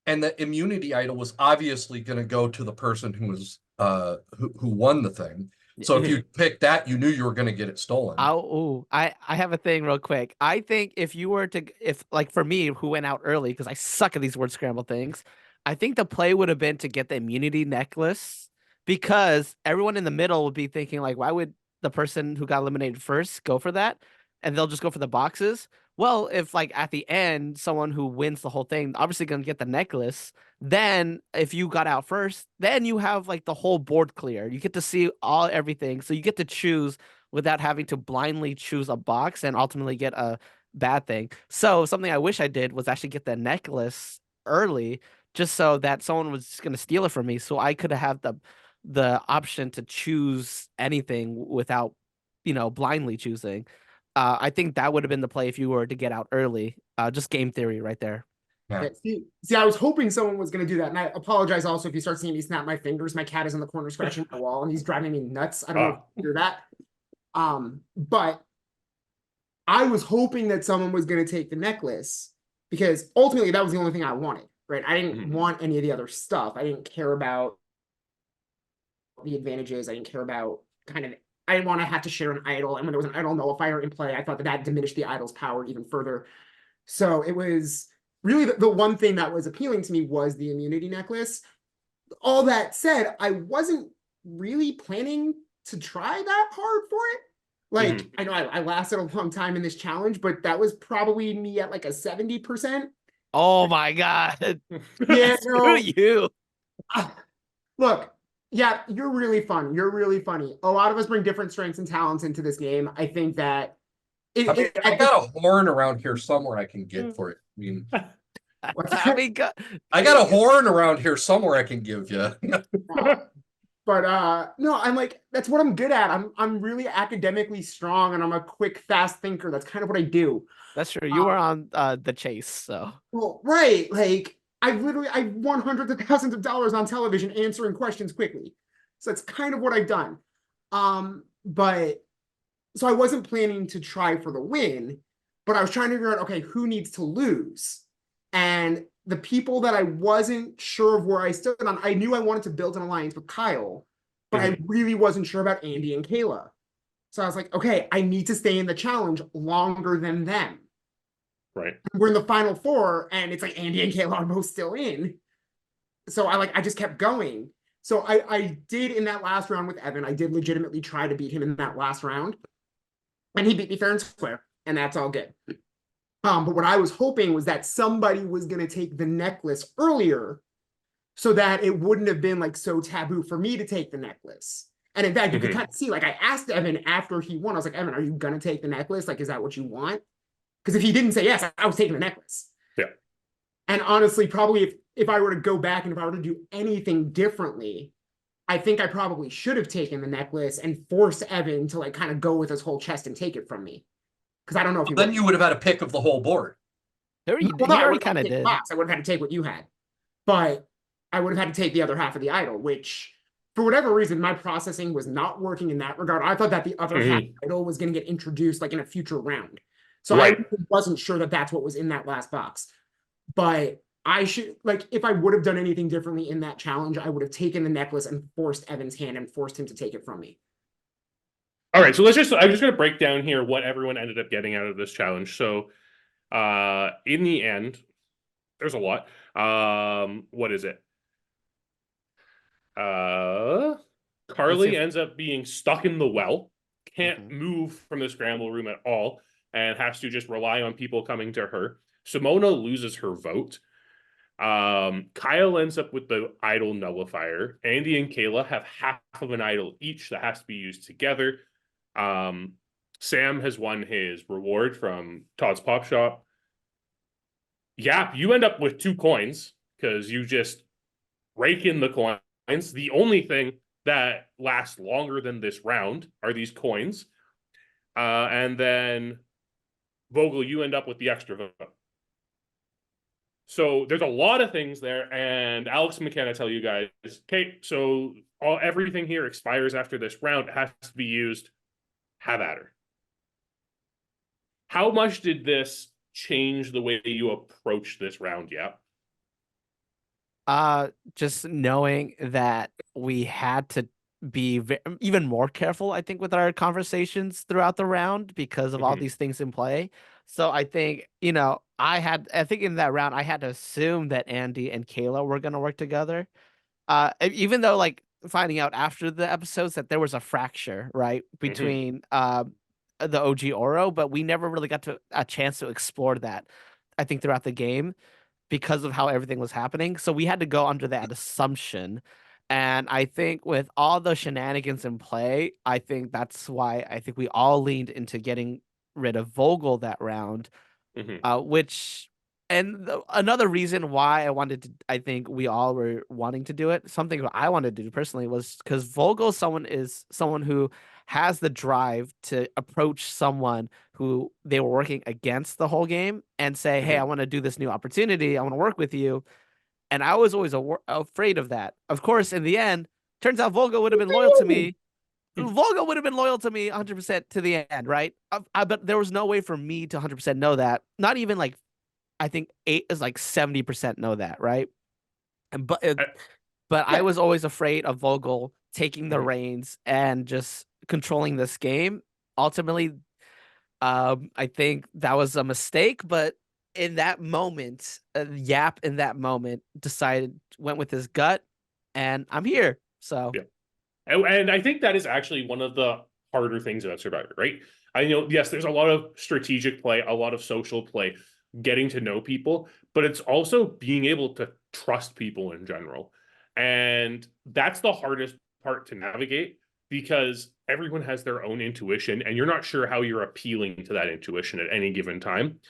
and the immunity idol was obviously going to go to the person who was who won the thing. So if you picked that, you knew you were going to get it stolen. I have a thing real quick. I think if like for me, who went out early because I suck at these word scramble things, I think the play would have been to get the immunity necklace because everyone in the middle would be thinking like, why would the person who got eliminated first go for that? And they'll just go for the boxes. Well, if like at the end, someone who wins the whole thing, obviously going to get the necklace. Then if you got out first, then you have like the whole board clear. You get to see everything. So you get to choose without having to blindly choose a box and ultimately get a bad thing. So something I wish I did was actually get the necklace early just so that someone was just going to steal it from me. So I could have the option to choose anything without, blindly choosing. I think that would have been the play if you were to get out early. Just game theory right there. Yeah. See, I was hoping someone was going to do that. And I apologize also if you start seeing me snap my fingers. My cat is in the corner scratching the wall and he's driving me nuts. I don't know if you hear that. But I was hoping that someone was going to take the necklace because ultimately that was the only thing I wanted, right? I didn't want any of the other stuff. I didn't care about the advantages. I didn't care about I didn't want to have to share an idol. And when there was an idol nullifier in play, I thought that diminished the idol's power even further. So it was really the one thing that was appealing to me was the immunity necklace. All that said, I wasn't really planning to try that hard for it. Like, I know I lasted a long time in this challenge, but that was probably me at like a 70%. Oh my God. Yeah, Screw you. Look, yeah, you're really fun. You're really funny. A lot of us bring different strengths and talents into this game. I think that I got a horn around here somewhere I can get for it. I got a horn around here somewhere I can give you. But no, I'm like, that's what I'm good at. I'm really academically strong and I'm a quick, fast thinker. That's kind of what I do. That's true. You were on the chase, so. Well, right. Like I've won hundreds of thousands of dollars on television answering questions quickly. So that's kind of what I've done. But so I wasn't planning to try for the win, but I was trying to figure out, okay, who needs to lose? And the people that I wasn't sure of where I stood on, I knew I wanted to build an alliance with Kyle, but I really wasn't sure about Andy and Kayla. So I was like, okay, I need to stay in the challenge longer than them. Right. We're in the final 4 and it's like Andy and Kayla are both still in. So I just kept going. So I did in that last round with Evan, I did legitimately try to beat him in that last round. And he beat me fair and square. And that's all good. But what I was hoping was that somebody was going to take the necklace earlier so that it wouldn't have been like so taboo for me to take the necklace. And in fact, you could kind of see, like I asked Evan after he won, I was like, Evan, are you going to take the necklace? Like, is that what you want? Because if he didn't say yes, I was taking the necklace. Yeah. And honestly, probably if I were to go back and if I were to do anything differently, I think I probably should have taken the necklace and forced Evan to like kind of go with his whole chest and take it from me. Because I don't know if then you would have had a pick of the whole board. He already kind of did. I would have had to take what you had. But I would have had to take the other half of the idol, which for whatever reason, my processing was not working in that regard. I thought that the other half of the idol was going to get introduced like in a future round. So I wasn't sure that that's what was in that last box. But I should, like, if I would have done anything differently in that challenge, I would have taken the necklace and forced Evan's hand and forced him to take it from me. All right, so I'm just going to break down here what everyone ended up getting out of this challenge. So, in the end, there's a lot. What is it? Karli ends up being stuck in the well, can't move from the scramble room at all, and has to just rely on people coming to her. Simona loses her vote. Kyle ends up with the idol nullifier. Andy and Kayla have half of an idol each that has to be used together. Sam has won his reward from Todd's Pop Shop. Yeah, you end up with 2 coins because you just rake in the coins. The only thing that lasts longer than this round are these coins. And then Vogl, you end up with the extra vote. So there's a lot of things there, and Alex and McKenna tell you guys, okay, so everything here expires after this round. It has to be used. Have at her. How much did this change the way you approach this round? Yeah. Just knowing that we had to be even more careful, I think, with our conversations throughout the round because of all these things in play. So I think, you know, I think in that round, I had to assume that Andy and Kayla were going to work together. Even though, like, finding out after the episodes that there was a fracture, right, between the OG Oro, but we never really got a chance to explore that, I think, throughout the game because of how everything was happening. So we had to go under that assumption. And I think with all the shenanigans in play, I think that's why I think we all leaned into getting rid of Vogl that round, another reason why I think we all were wanting to do it, something I wanted to do personally, was because Vogl is someone who has the drive to approach someone who they were working against the whole game and say, hey, I want to do this new opportunity. I want to work with you. And I was always afraid of that. Of course, in the end, turns out Vogl would have been loyal to me. Vogl would have been loyal to me 100% to the end, right? But there was no way for me to 100% know that. Not even like, I think 8 is like 70% know that, right? But I was always afraid of Vogl taking the reins and just controlling this game. Ultimately, I think that was a mistake, but in that moment, Yap in that moment went with his gut, and I'm here. So, yeah. And I think that is actually one of the harder things about Survivor, right? I know, yes, there's a lot of strategic play, a lot of social play, getting to know people, but it's also being able to trust people in general. And that's the hardest part to navigate because everyone has their own intuition and you're not sure how you're appealing to that intuition at any given time.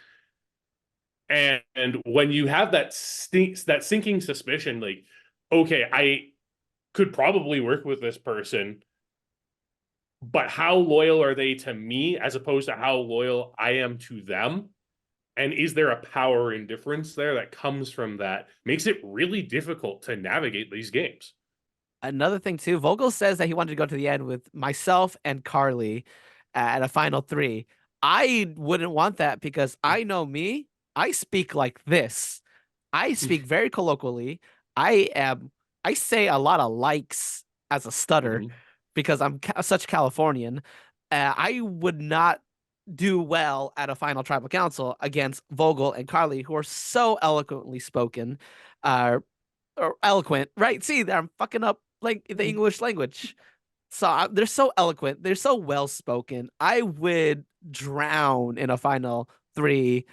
And when you have that sinking suspicion, like, okay, I could probably work with this person, but how loyal are they to me as opposed to how loyal I am to them? And is there a power indifference there that comes from that? Makes it really difficult to navigate these games. Another thing too, Vogl says that he wanted to go to the end with myself and Karli at a final 3. I wouldn't want that because I know me. I speak like this. I speak very colloquially. I say a lot of likes as a stutter because I'm such Californian. I would not do well at a final tribal council against Vogl and Karli, who are so eloquently spoken, or eloquent, right? See, I'm fucking up like the English language. So they're so eloquent. They're so well spoken. I would drown in a final 3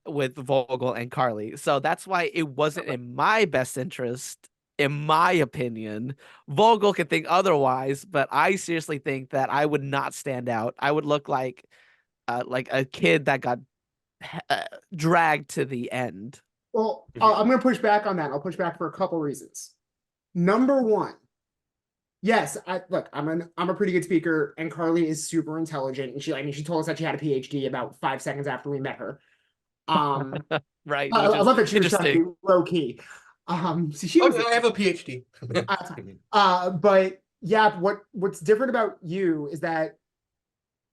with Vogl and Karli. So that's why it wasn't in my best interest, in my opinion. Vogl can think otherwise, but I seriously think that I would not stand out. I would look like a kid that got dragged to the end. Well, I'm going to push back on that. I'll push back for a couple reasons. Number one, yes, I'm a pretty good speaker, and Karli is super intelligent. And she told us that she had a PhD about 5 seconds after we met her. Right. I love that she was trying to be low key. So she was. I have a PhD. But yeah, what's different about you is that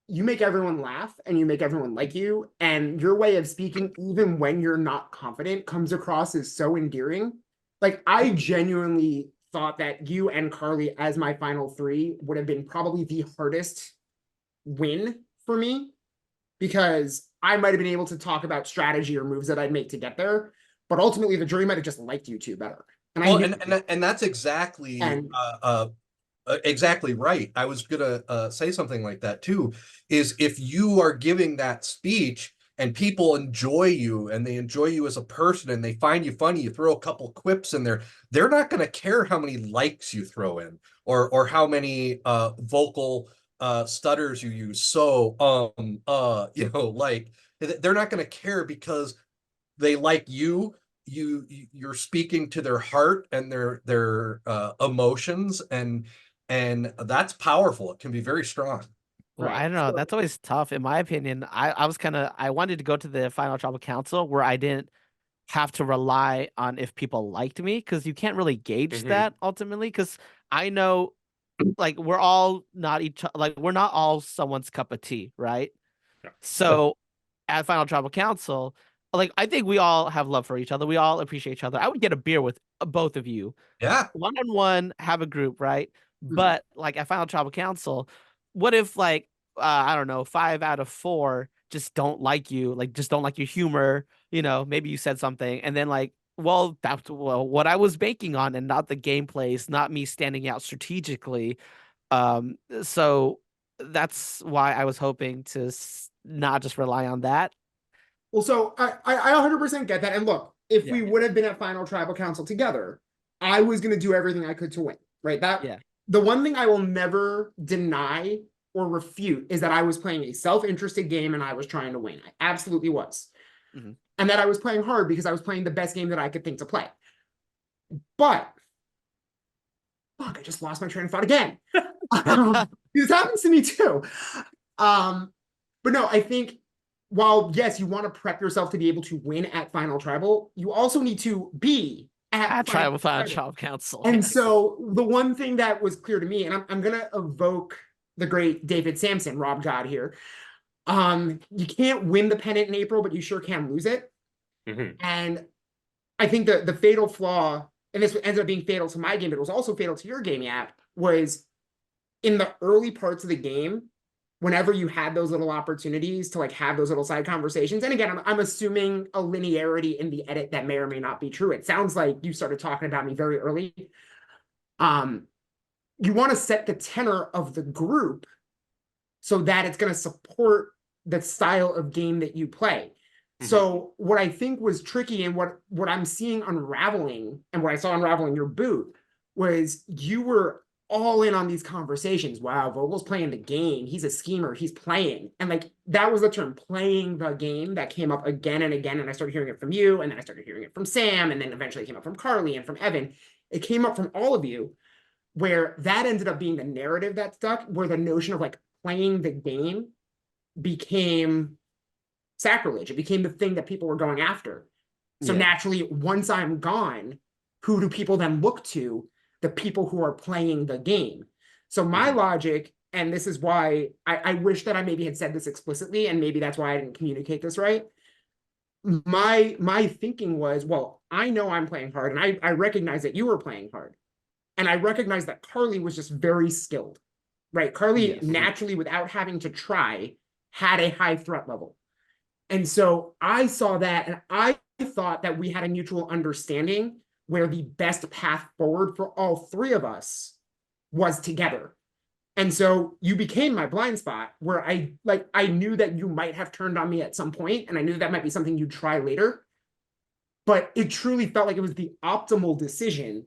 you make everyone laugh and you make everyone like you, and your way of speaking, even when you're not confident, comes across as so endearing. Like, I genuinely thought that you and Karli as my final three would have been probably the hardest win for me, because I might have been able to talk about strategy or moves that I'd make to get there, but ultimately the jury might have just liked you two better. And well, and that's exactly exactly right. I was gonna say something like that too. Is if you are giving that speech and people enjoy you and they enjoy you as a person and they find you funny, you throw a couple quips in there, they're not going to care how many likes you throw in or how many vocal stutters you use. So you know, like, they're not going to care because they like you. You're speaking to their heart and their emotions, and that's powerful. It can be very strong. Well, I Right. don't know. That's always tough, in my opinion. I was I wanted to go to the final tribal council where I didn't have to rely on if people liked me, because you can't really gauge that ultimately. Because I know, like, we're all not like, we're not all someone's cup of tea, right? Yeah. So at final tribal council, like, I think we all have love for each other. We all appreciate each other. I would get a beer with both of you, Yeah. one-on-one, have a group, right? Mhm. But like at final tribal council, what if, like, I don't know, 5 out of 4 just don't like you, like, just don't like your humor, maybe you said something, and then, like, well, that's, well, what I was banking on, and not the gameplays, not me standing out strategically. So that's why I was hoping to not just rely on that. Well, so I 100% get that. And look, if Yeah. we would have been at final tribal council together, I was going to do everything I could to win, right? Yeah. The one thing I will never deny or refute is that I was playing a self-interested game and I was trying to win. I absolutely was. Mhm. And that I was playing hard because I was playing the best game that I could think to play. But fuck, I just lost my train of thought again. This happens to me too. But no, I think, while yes, you want to prep yourself to be able to win at final tribal, you also need to be at Final tribal. tribal council. And Yes. so the one thing that was clear to me, and I'm gonna evoke the great David Sampson, Rob God here. You can't win the pennant in April, but you sure can lose it. And I think the fatal flaw, and this ended up being fatal to my game, but it was also fatal to your game, App, was in the early parts of the game, whenever you had those little opportunities to, like, have those little side conversations. And again, I'm assuming a linearity in the edit that may or may not be true. It sounds like you started talking about me very early. You want to set the tenor of the group so that it's going to support the style of game that you play. So what I think was tricky, and what I'm seeing unraveling, and what I saw unraveling your boot, was you were all in on these conversations. Wow, Vogel's playing the game. He's a schemer. He's playing. And, like, that was the term, playing the game, that came up again and again. And I started hearing it from you, and then I started hearing it from Sam, and then eventually it came up from Karli and from Evan. It came up from all of you, where that ended up being the narrative that stuck, where the notion of, like, playing the game became sacrilege. It became the thing that people were going after. So naturally, once I'm gone, who do people then look to? The people who are playing the game. So my logic, and this is why I wish that I maybe had said this explicitly, and maybe that's why I didn't communicate this right. My thinking was, well, I know I'm playing hard, and I recognize that you were playing hard. And I recognize that Karli was just very skilled, right? Karli naturally, without having to try, had a high threat level. And so I saw that, and I thought that we had a mutual understanding where the best path forward for all three of us was together. And so you became my blind spot, where I knew that you might have turned on me at some point, and I knew that might be something you'd try later. But it truly felt like it was the optimal decision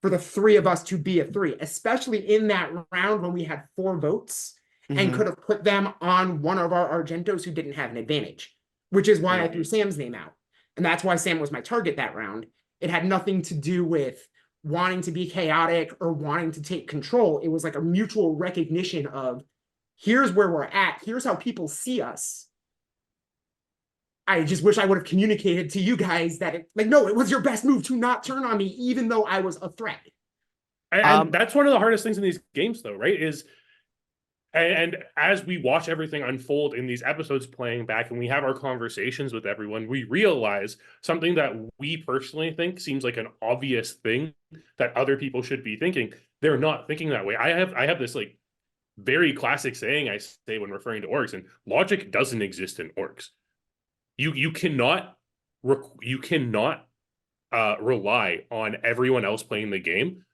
for the three of us to be a 3, especially in that round when we had 4 votes and could have put them on one of our Argentos who didn't have an advantage, which is why I threw Sam's name out. And that's why Sam was my target that round. It had nothing to do with wanting to be chaotic or wanting to take control. It was like a mutual recognition of, here's where we're at. Here's how people see us. I just wish I would have communicated to you guys that no, it was your best move to not turn on me, even though I was a threat. And that's one of the hardest things in these games, though, right? Is And as we watch everything unfold in these episodes playing back and we have our conversations with everyone, we realize something that we personally think seems like an obvious thing that other people should be thinking. They're not thinking that way. I have this like very classic saying I say when referring to orgs, and logic doesn't exist in orgs. You cannot rely on everyone else playing the game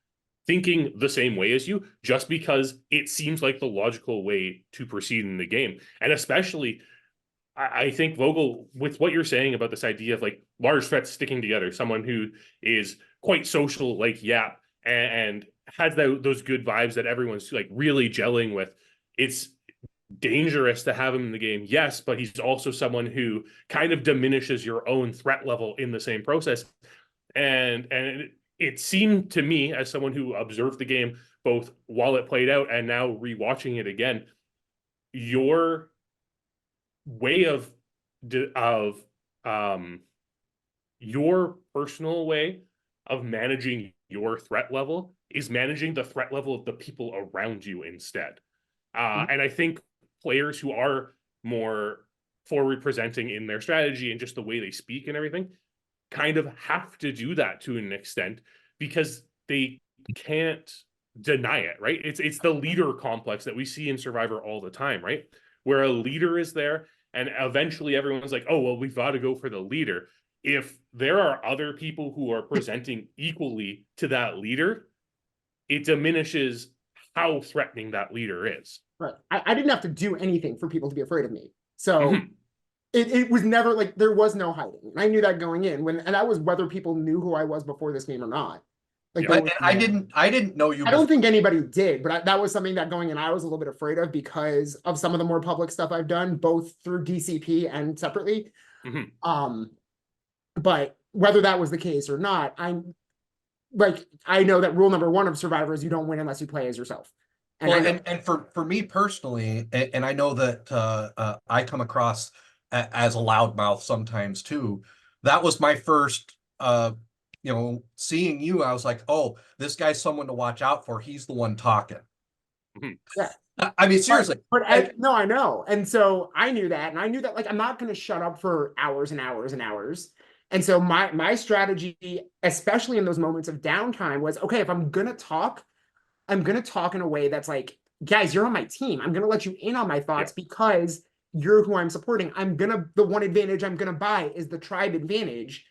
thinking the same way as you just because it seems like the logical way to proceed in the game. And especially, I think Vogl, with what you're saying about this idea of like large threats sticking together, someone who is quite social like Yap and has those good vibes that everyone's like really gelling with, it's dangerous to have him in the game, yes, but he's also someone who kind of diminishes your own threat level in the same process. And it seemed to me, as someone who observed the game both while it played out and now rewatching it again, your way of your personal way of managing your threat level is managing the threat level of the people around you instead. And I think players who are more forward presenting in their strategy and just the way they speak and everything kind of have to do that to an extent because they can't deny it, right? It's the leader complex that we see in Survivor all the time, right? Where a leader is there and eventually everyone's like, oh, well, we've got to go for the leader. If there are other people who are presenting equally to that leader, it diminishes how threatening that leader is. Right. I didn't have to do anything for people to be afraid of me. So it was never like there was no hiding. I knew that going in and that was whether people knew who I was before this game or not. Like I didn't know you. I don't think anybody did, but that was something that going in I was a little bit afraid of because of some of the more public stuff I've done, both through DCP and separately. But whether that was the case or not, I know that rule number 1 of Survivor is you don't win unless you play as yourself. And for me personally, and I know that I come across as a loudmouth sometimes too. That was my first, seeing you. I was like, oh, this guy's someone to watch out for. He's the one talking. Yeah. I mean, seriously. No, I know. And so I knew that. And I knew that, like, I'm not going to shut up for hours and hours and hours. And so my strategy, especially in those moments of downtime, was, okay, if I'm going to talk, I'm going to talk in a way that's like, guys, you're on my team. I'm going to let you in on my thoughts because you're who I'm supporting. The one advantage I'm going to buy is the tribe advantage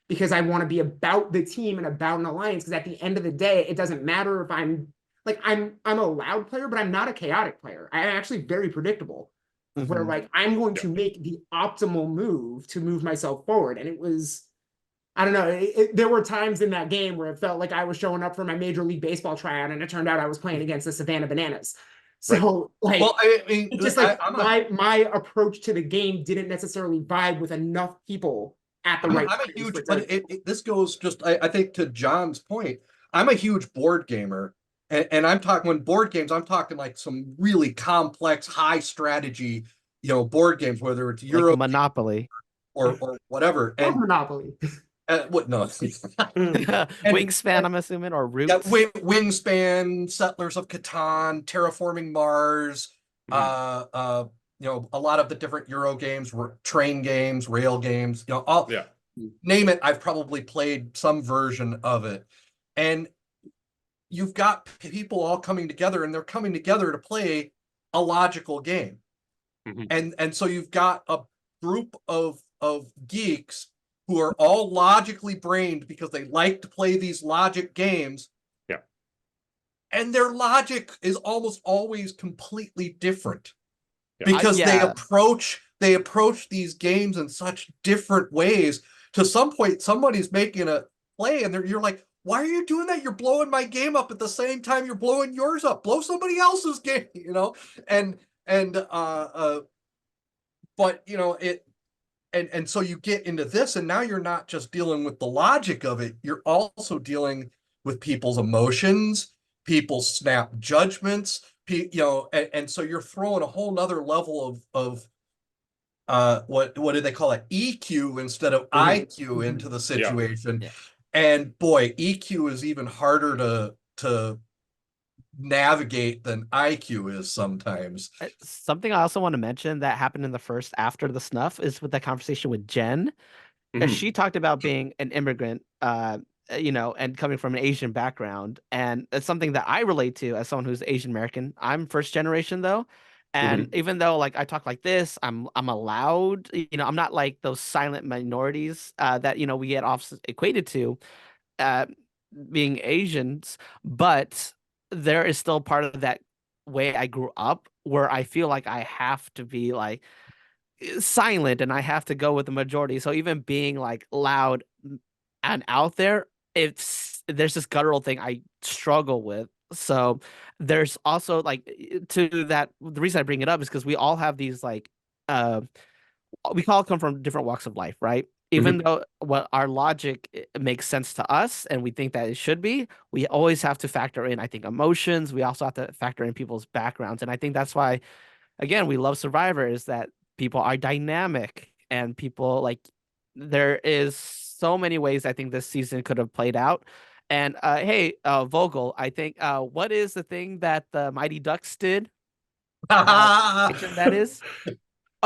because I want to be about the team and about an alliance. Because at the end of the day, it doesn't matter if I'm a loud player, but I'm not a chaotic player. I'm actually very predictable. Where like I'm going to make the optimal move to move myself forward. And it was, I don't know, there were times in that game where it felt like I was showing up for my Major League Baseball tryout and it turned out I was playing against the Savannah Bananas. So like, well, I mean, just like my approach to the game didn't necessarily vibe with enough people at the right. I'm a huge, but this goes just, I think to John's point, I'm a huge board gamer. And I'm talking, when board games, I'm talking like some really complex, high strategy, board games, whether it's Euro, like Monopoly or whatever. And Monopoly. What? No. Wingspan, I'm assuming, or Roots. Yeah, Wingspan, Settlers of Catan, Terraforming Mars. A lot of the different Euro games, train games, rail games. Name it. I've probably played some version of it, and you've got people all coming together, and they're coming together to play a logical game. And so you've got a group of geeks who are all logically brained because they like to play these logic games. Yeah. And their logic is almost always completely different because they approach these games in such different ways. To some point, somebody's making a play and you're like, why are you doing that? You're blowing my game up at the same time you're blowing yours up. Blow somebody else's game, And so you get into this, and now you're not just dealing with the logic of it. You're also dealing with people's emotions, people's snap judgments, and so you're throwing a whole nother level of what do they call it? EQ instead of IQ into the situation. Yeah. And boy, EQ is even harder to navigate than IQ is sometimes. Something I also want to mention that happened in the first after the snuff is with that conversation with Jenn. She talked about being an immigrant, and coming from an Asian background, and it's something that I relate to as someone who's Asian American. I'm first generation though, and even though like I talk like this, I'm allowed. I'm not like those silent minorities that we get off equated to uh, being Asians, but there is still part of that way I grew up where I feel like I have to be like silent and I have to go with the majority. So even being like loud and out there, there's this guttural thing I struggle with. So there's also like to that the reason I bring it up is because we all have these like we all come from different walks of life, right? Even though what our logic makes sense to us and we think that it should be, we always have to factor in, I think, emotions. We also have to factor in people's backgrounds. And I think that's why, again, we love Survivor is that people are dynamic and people like there is so many ways I think this season could have played out. And hey, Vogl, I think what is the thing that the Mighty Ducks did? That is.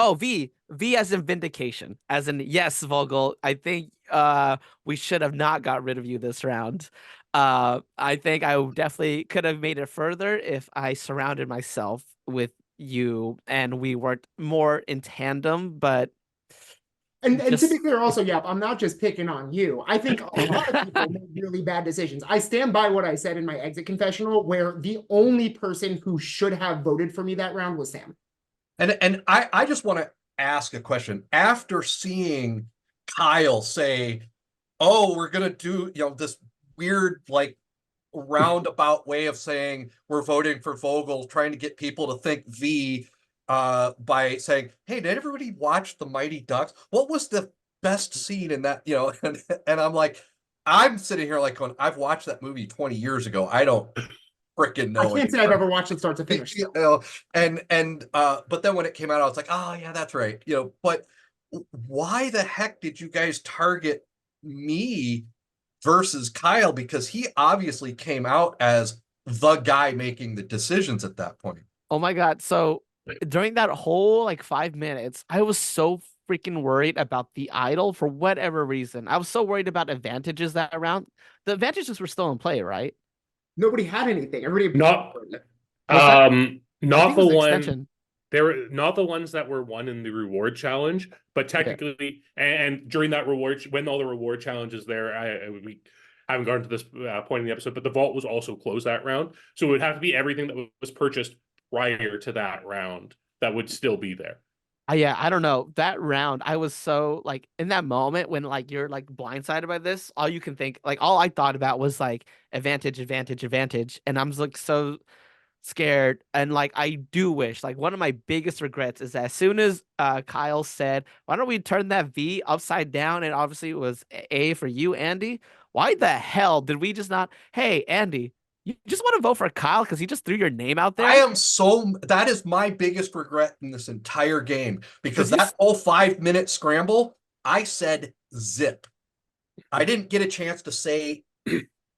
Oh, V as in vindication, as in yes, Vogl. I think we should have not got rid of you this round. I think I definitely could have made it further if I surrounded myself with you and we worked more in tandem. But and to be clear, also, yeah, I'm not just picking on you. I think a lot of people made really bad decisions. I stand by what I said in my exit confessional, where the only person who should have voted for me that round was Sam. And I just want to ask a question. After seeing Kyle say, oh, we're going to do, this weird, like, roundabout way of saying we're voting for Vogl, trying to get people to think V by saying, hey, did everybody watch The Mighty Ducks? What was the best scene in that, and I'm like, I'm sitting here like going, I've watched that movie 20 years ago. I don't freaking know. I can't say I've ever watched it start to finish. But then when it came out, I was like, oh yeah, that's right. But why the heck did you guys target me versus Kyle? Because he obviously came out as the guy making the decisions at that point. Oh my God. So during that whole like 5 minutes, I was so freaking worried about the idol for whatever reason. I was so worried about advantages that round. The advantages were still in play, right? Nobody had anything. Everybody not the one. They were not the ones that were won in the reward challenge, but technically, and during that reward, when all the reward challenges there, we haven't gotten to this point in the episode, but the vault was also closed that round, so it would have to be everything that was purchased prior to that round that would still be there. Yeah, I don't know. That round, I was so like in that moment when like you're like blindsided by this, all you can think, like all I thought about was like advantage, advantage, advantage. And I'm like so scared. And like I do wish, like one of my biggest regrets is that as soon as Kyle said, why don't we turn that V upside down? And obviously it was A for you, Andy. Why the hell did we just not, hey, Andy, you just want to vote for Kyle because he just threw your name out there? That is my biggest regret in this entire game, because that whole 5-minute scramble, I said zip. I didn't get a chance to say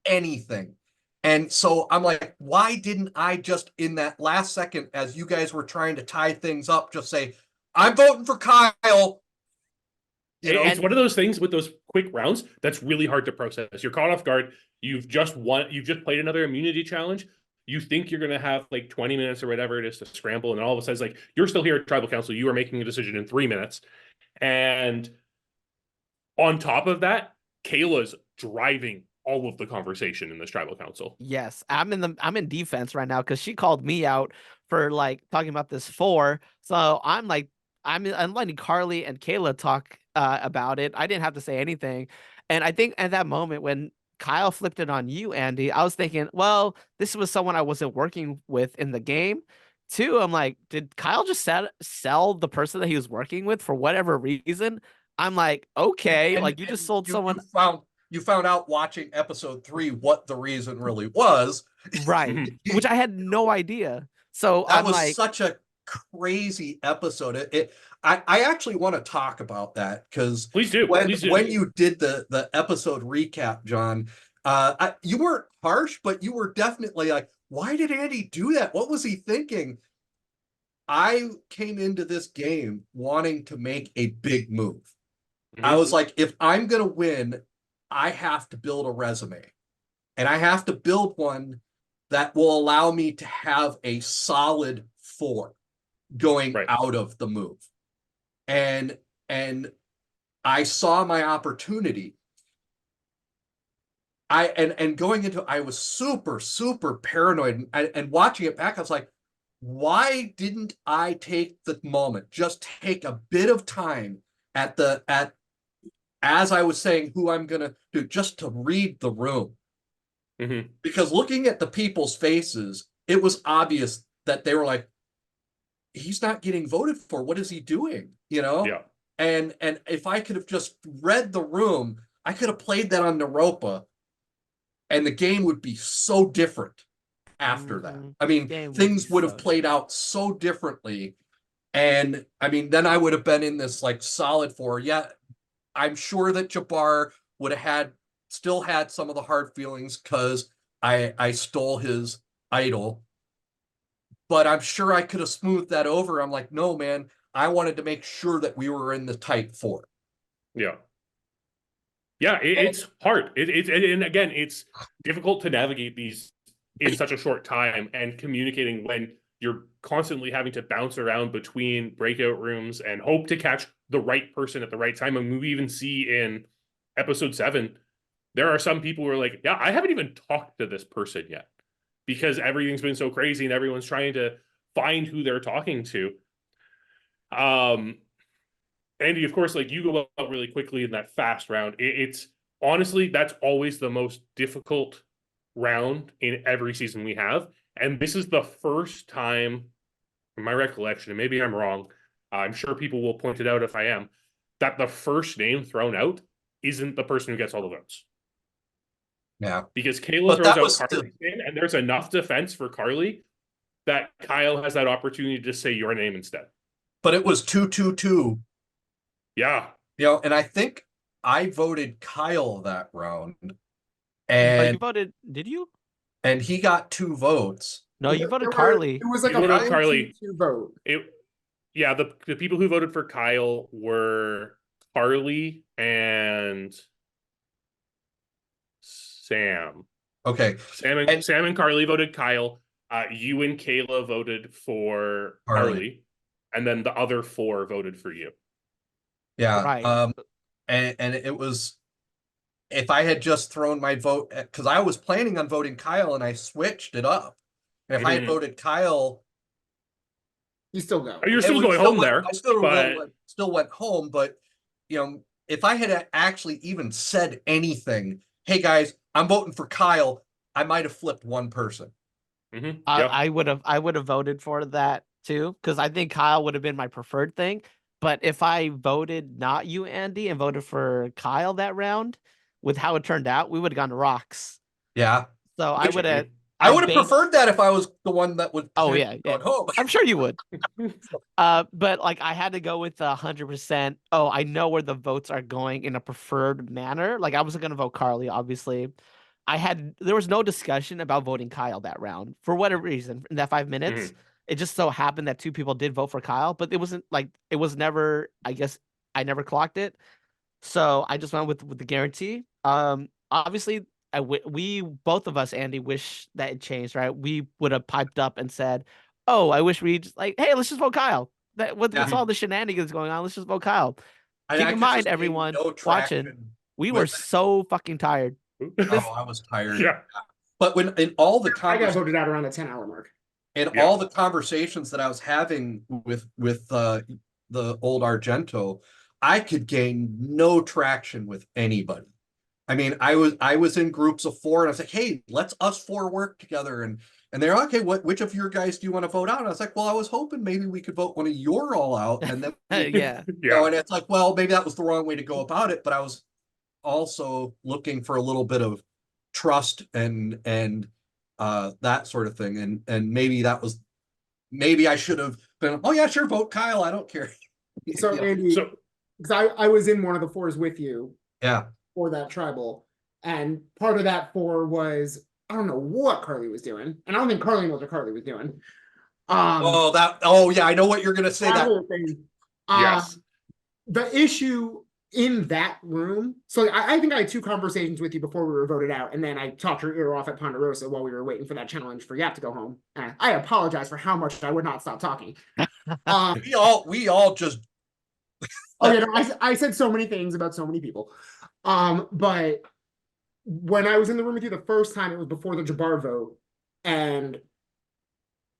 anything. And so I'm like, why didn't I just in that last second, as you guys were trying to tie things up, just say, I'm voting for Kyle. It's one of those things with those quick rounds that's really hard to process. You're caught off guard. You've just played another immunity challenge. You think you're going to have like 20 minutes or whatever it is to scramble. And all of a sudden it's like, you're still here at Tribal Council. You are making a decision in 3 minutes. And on top of that, Kayla's driving all of the conversation in this Tribal Council. Yes, I'm in defense right now because she called me out for like talking about this 4. So I'm like, I'm letting Karli and Kayla talk about it. I didn't have to say anything. And I think at that moment when Kyle flipped it on you, Andy, I was thinking, well, this was someone I wasn't working with in the game. 2, I'm like, did Kyle just sell the person that he was working with for whatever reason? I'm like, okay, like you just sold someone. You found out watching episode 3 what the reason really was. Right. Which I had no idea. So that was such a crazy episode. I actually want to talk about that because please do. When you did the episode recap, John, you weren't harsh, but you were definitely like, why did Andy do that? What was he thinking? I came into this game wanting to make a big move. I was like, if I'm going to win, I have to build a resume. And I have to build one that will allow me to have a solid 4 going out of the move. And I saw my opportunity. Going into, I was super paranoid, and watching it back, I was like, why didn't I take the moment, just take a bit of time as I was saying who I'm gonna do, just to read the room. Because looking at the people's faces, it was obvious that they were like, he's not getting voted for. What is he doing? You know? Yeah. And if I could have just read the room, I could have played that on Naropa, and the game would be so different after that. I mean, things would have played out so differently. And I mean, then I would have been in this like solid 4. Yeah, I'm sure that Jabbar would have still had some of the hard feelings because I stole his idol. But I'm sure I could have smoothed that over. I'm like, no, man, I wanted to make sure that we were in the tight 4. Yeah. Yeah, it's hard. And again, it's difficult to navigate these in such a short time, and communicating when you're constantly having to bounce around between breakout rooms and hope to catch the right person at the right time. And we even see in episode 7, there are some people who are like, yeah, I haven't even talked to this person yet because everything's been so crazy and everyone's trying to find who they're talking to. Andy, of course, like, you go out really quickly in that fast round. It's honestly, that's always the most difficult round in every season we have. And this is the first time, in my recollection, and maybe I'm wrong, I'm sure people will point it out if I am, that the first name thrown out isn't the person who gets all the votes. Yeah. Because Kayla throws out Karli's name, and there's enough defense for Karli that Kyle has that opportunity to say your name instead. But it was 2-2-2. Yeah. You know, and I think I voted Kyle that round. And you voted, did you? And he got 2 votes. No, you voted Karli. It was like You voted Karli. 2 vote. Yeah, the people who voted for Kyle were Karli and Sam. Okay. Sam and Karli voted Kyle. You and Kayla voted for Karli. And then the other 4 voted for you. Yeah. Right. And it was, if I had just thrown my vote, because I was planning on voting Kyle and I switched it up. And if I had voted Kyle, you still go. You're still going home there. I still went home, but you know, if I had actually even said anything, hey guys, I'm voting for Kyle, I might have flipped one person. I would have voted for that too, because I think Kyle would have been my preferred thing. But if I voted not you, Andy, and voted for Kyle that round, with how it turned out, we would have gone to rocks. Yeah. So I would have preferred that if I was the one that would. Oh yeah, home. I'm sure you would. But like, I had to go with 100%. Oh, I know where the votes are going in a preferred manner. Like, I wasn't gonna vote Karli, obviously. There was no discussion about voting Kyle that round for whatever reason. In that 5 minutes, it just so happened that 2 people did vote for Kyle, but it wasn't like, it was never. I guess I never clocked it, so I just went with the guarantee. Obviously, we both of us, Andy, wish that it changed, right? We would have piped up and said, "Oh, I wish we just like, hey, let's just vote Kyle. What's all the shenanigans going on? Let's just vote Kyle." Keep in mind, everyone watching, we were so fucking tired. Oh, I was tired. Yeah. But when in all the I got voted out around the 10-hour mark. And all the conversations that I was having with the old Argento, I could gain no traction with anybody. I mean, I was in groups of 4, and I was like, hey, let's us 4 work together. And they're okay, which of your guys do you want to vote out? And I was like, well, I was hoping maybe we could vote one of your all out. And then yeah. You know, and it's like, well, maybe that was the wrong way to go about it. But I was also looking for a little bit of trust and that sort of thing. And maybe I should have been, oh yeah, sure, vote Kyle, I don't care. So Andy, because I was in one of the 4s with you. Yeah. For that tribal, and part of that 4 was I don't know what Karli was doing, and I don't think Karli knows what Karli was doing. Yeah, I know what you're gonna say. That That whole thing. Yes. The issue in that room. So I think I had 2 conversations with you before we were voted out, and then I talked your ear off at Ponderosa while we were waiting for that challenge for Yap to go home. And I apologize for how much I would not stop talking. we all just. Oh yeah, no, I said so many things about so many people. But when I was in the room with you the first time, it was before the Jabbar vote, and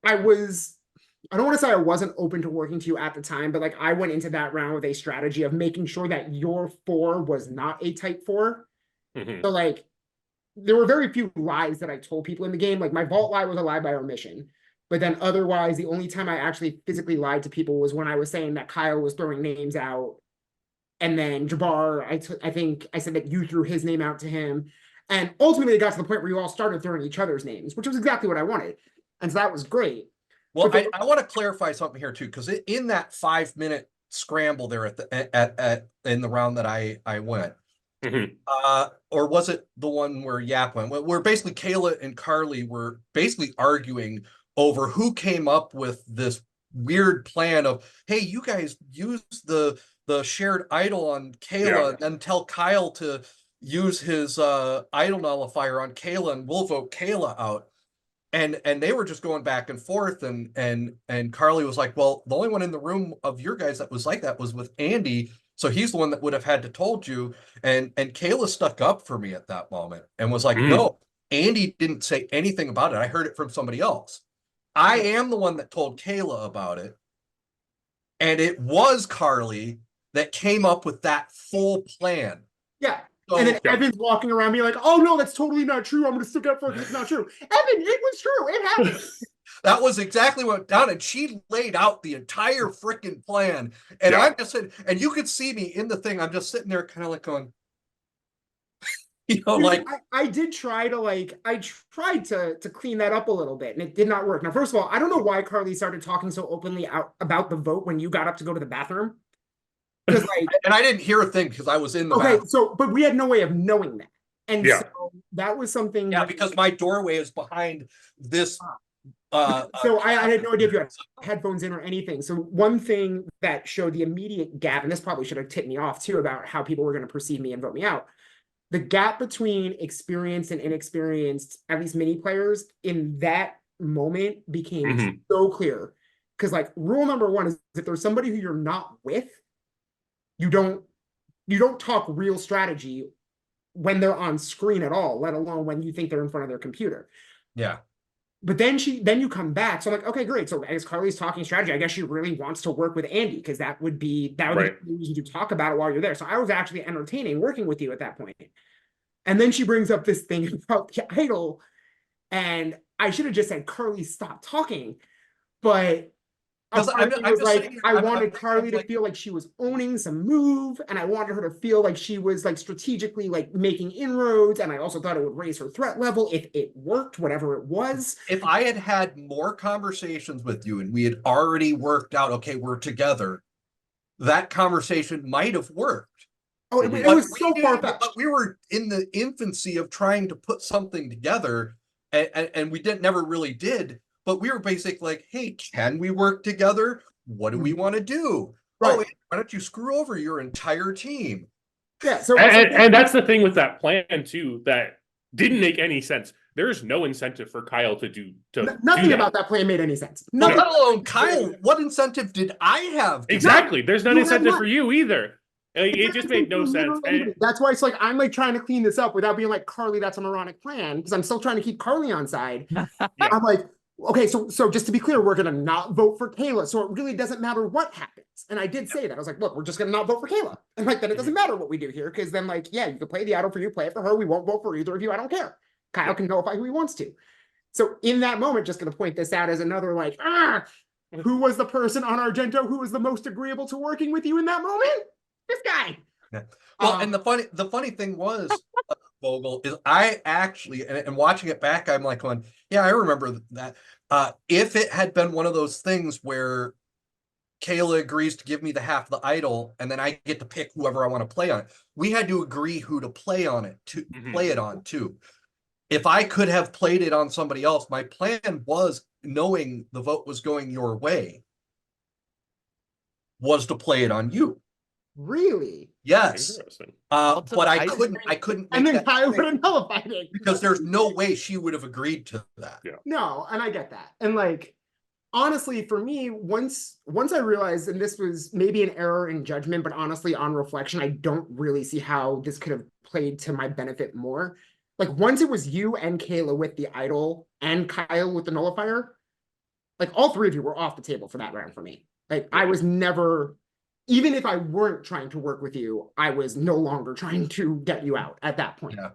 I don't want to say I wasn't open to working to you at the time, but like I went into that round with a strategy of making sure that your 4 was not a type 4. Mhm. So like there were very few lies that I told people in the game. Like my vault lie was a lie by omission. But then otherwise, the only time I actually physically lied to people was when I was saying that Kyle was throwing names out. And then Jabbar, I think I said that you threw his name out to him. And ultimately, it got to the point where you all started throwing each other's names, which was exactly what I wanted. And so that was great. Well, But I want to clarify something here too, because in that 5-minute scramble there in the round that I went, Mhm. or was it the one where Yap went? Where basically Kayla and Karli were basically arguing over who came up with this weird plan of, hey, you guys use the shared idol on Kayla and then tell Kyle to use his idol nullifier on Kayla, and we'll vote Kayla out. And they were just going back and forth, and Karli was like, well, the only one in the room of your guys that was like that was with Andy, so he's the one that would have had to told you. And Kayla stuck up for me at that moment and was like, no, Andy didn't say anything about it. I heard it from somebody else. I am the one that told Kayla about it. And it was Karli that came up with that full plan. yeah. So, And then Evan's walking around me like, oh no, that's totally not true. I'm going to stick up for it because it's not true. Evan, it was true. It happened. that was exactly what went down. And she laid out the entire freaking plan. And I'm just sitting, and you could see me in the thing. I'm just sitting there kind of like going, like I did try to I tried to clean that up a little bit, and it did not work. Now, first of all, I don't know why Karli started talking so openly out about the vote when you got up to go to the bathroom. Because and I didn't hear a thing because I was in the bathroom. So but we had no way of knowing that. And so that was something because my doorway is behind this so I had no idea if you had headphones in or anything. So one thing that showed the immediate gap, and this probably should have tipped me off too about how people were going to perceive me and vote me out. The gap between experienced and inexperienced, at least mini players, in that moment became so clear. Because rule number 1 is if there's somebody who you're not with, you don't talk real strategy when they're on screen at all, let alone when you think they're in front of their computer. Yeah. But then you come back. So I'm like, okay, great. So as Karli's talking strategy, I guess she really wants to work with Andy because that would be the reason to talk about it while you're there. So I was actually entertaining working with you at that point. And then she brings up this thing about the idol, and I should have just said, Karli, stop talking. But I wanted Karli to feel like she was owning some move, and I wanted her to feel like she was strategically making inroads, and I also thought it would raise her threat level if it worked, whatever it was. If I had had more conversations with you and we had already worked out, okay, we're together, that conversation might have worked. Oh, it was so far-fetched. But we were in the infancy of trying to put something together, and we never really did. But we were basically like, hey, can we work together? What do we want to do? Right. Oh, why don't you screw over your entire team? Yeah. So and that's the thing with that plan too that didn't make any sense. There's no incentive for Kyle to do nothing about that plan made any sense. Let alone Kyle. What incentive did I have? Exactly. There's no incentive for you either. It just made no sense. And that's why it's I'm trying to clean this up without being like, Karli, that's a moronic plan, because I'm still trying to keep Karli on side. I'm like, okay, so just to be clear, we're gonna not vote for Kayla, so it really doesn't matter what happens. And I did say that. I was like, look, we're just gonna not vote for Kayla. And then it doesn't matter what we do here, because then you can play the idol for you, play it for her. We won't vote for either of you. I don't care. Kyle can nullify who he wants to. So in that moment, just gonna point this out as another who was the person on Argento who was the most agreeable to working with you in that moment? This guy. Yeah. Well, and the funny thing was, Vogl, is I actually, and watching it back, I'm like going, yeah, I remember that. If it had been one of those things where Kayla agrees to give me the half of the idol, and then I get to pick whoever I want to play on it, we had to agree who to play on it, to play it on too. if I could have played it on somebody else, my plan was, knowing the vote was going your way, was to play it on you. Really? Yes. Interesting. But I I- couldn't And make then that Kyle thing would have nullified it. because there's no way she would have agreed to that. Yeah. No, and I get that. And like, honestly, for me, once I realized, and this was maybe an error in judgment, but honestly, on reflection, I don't really see how this could have played to my benefit more. Like, once it was you and Kayla with the idol and Kyle with the nullifier, like all three of you were off the table for that round for me. Like, I was never, even if I weren't trying to work with you, I was no longer trying to get you out at that point. Yeah.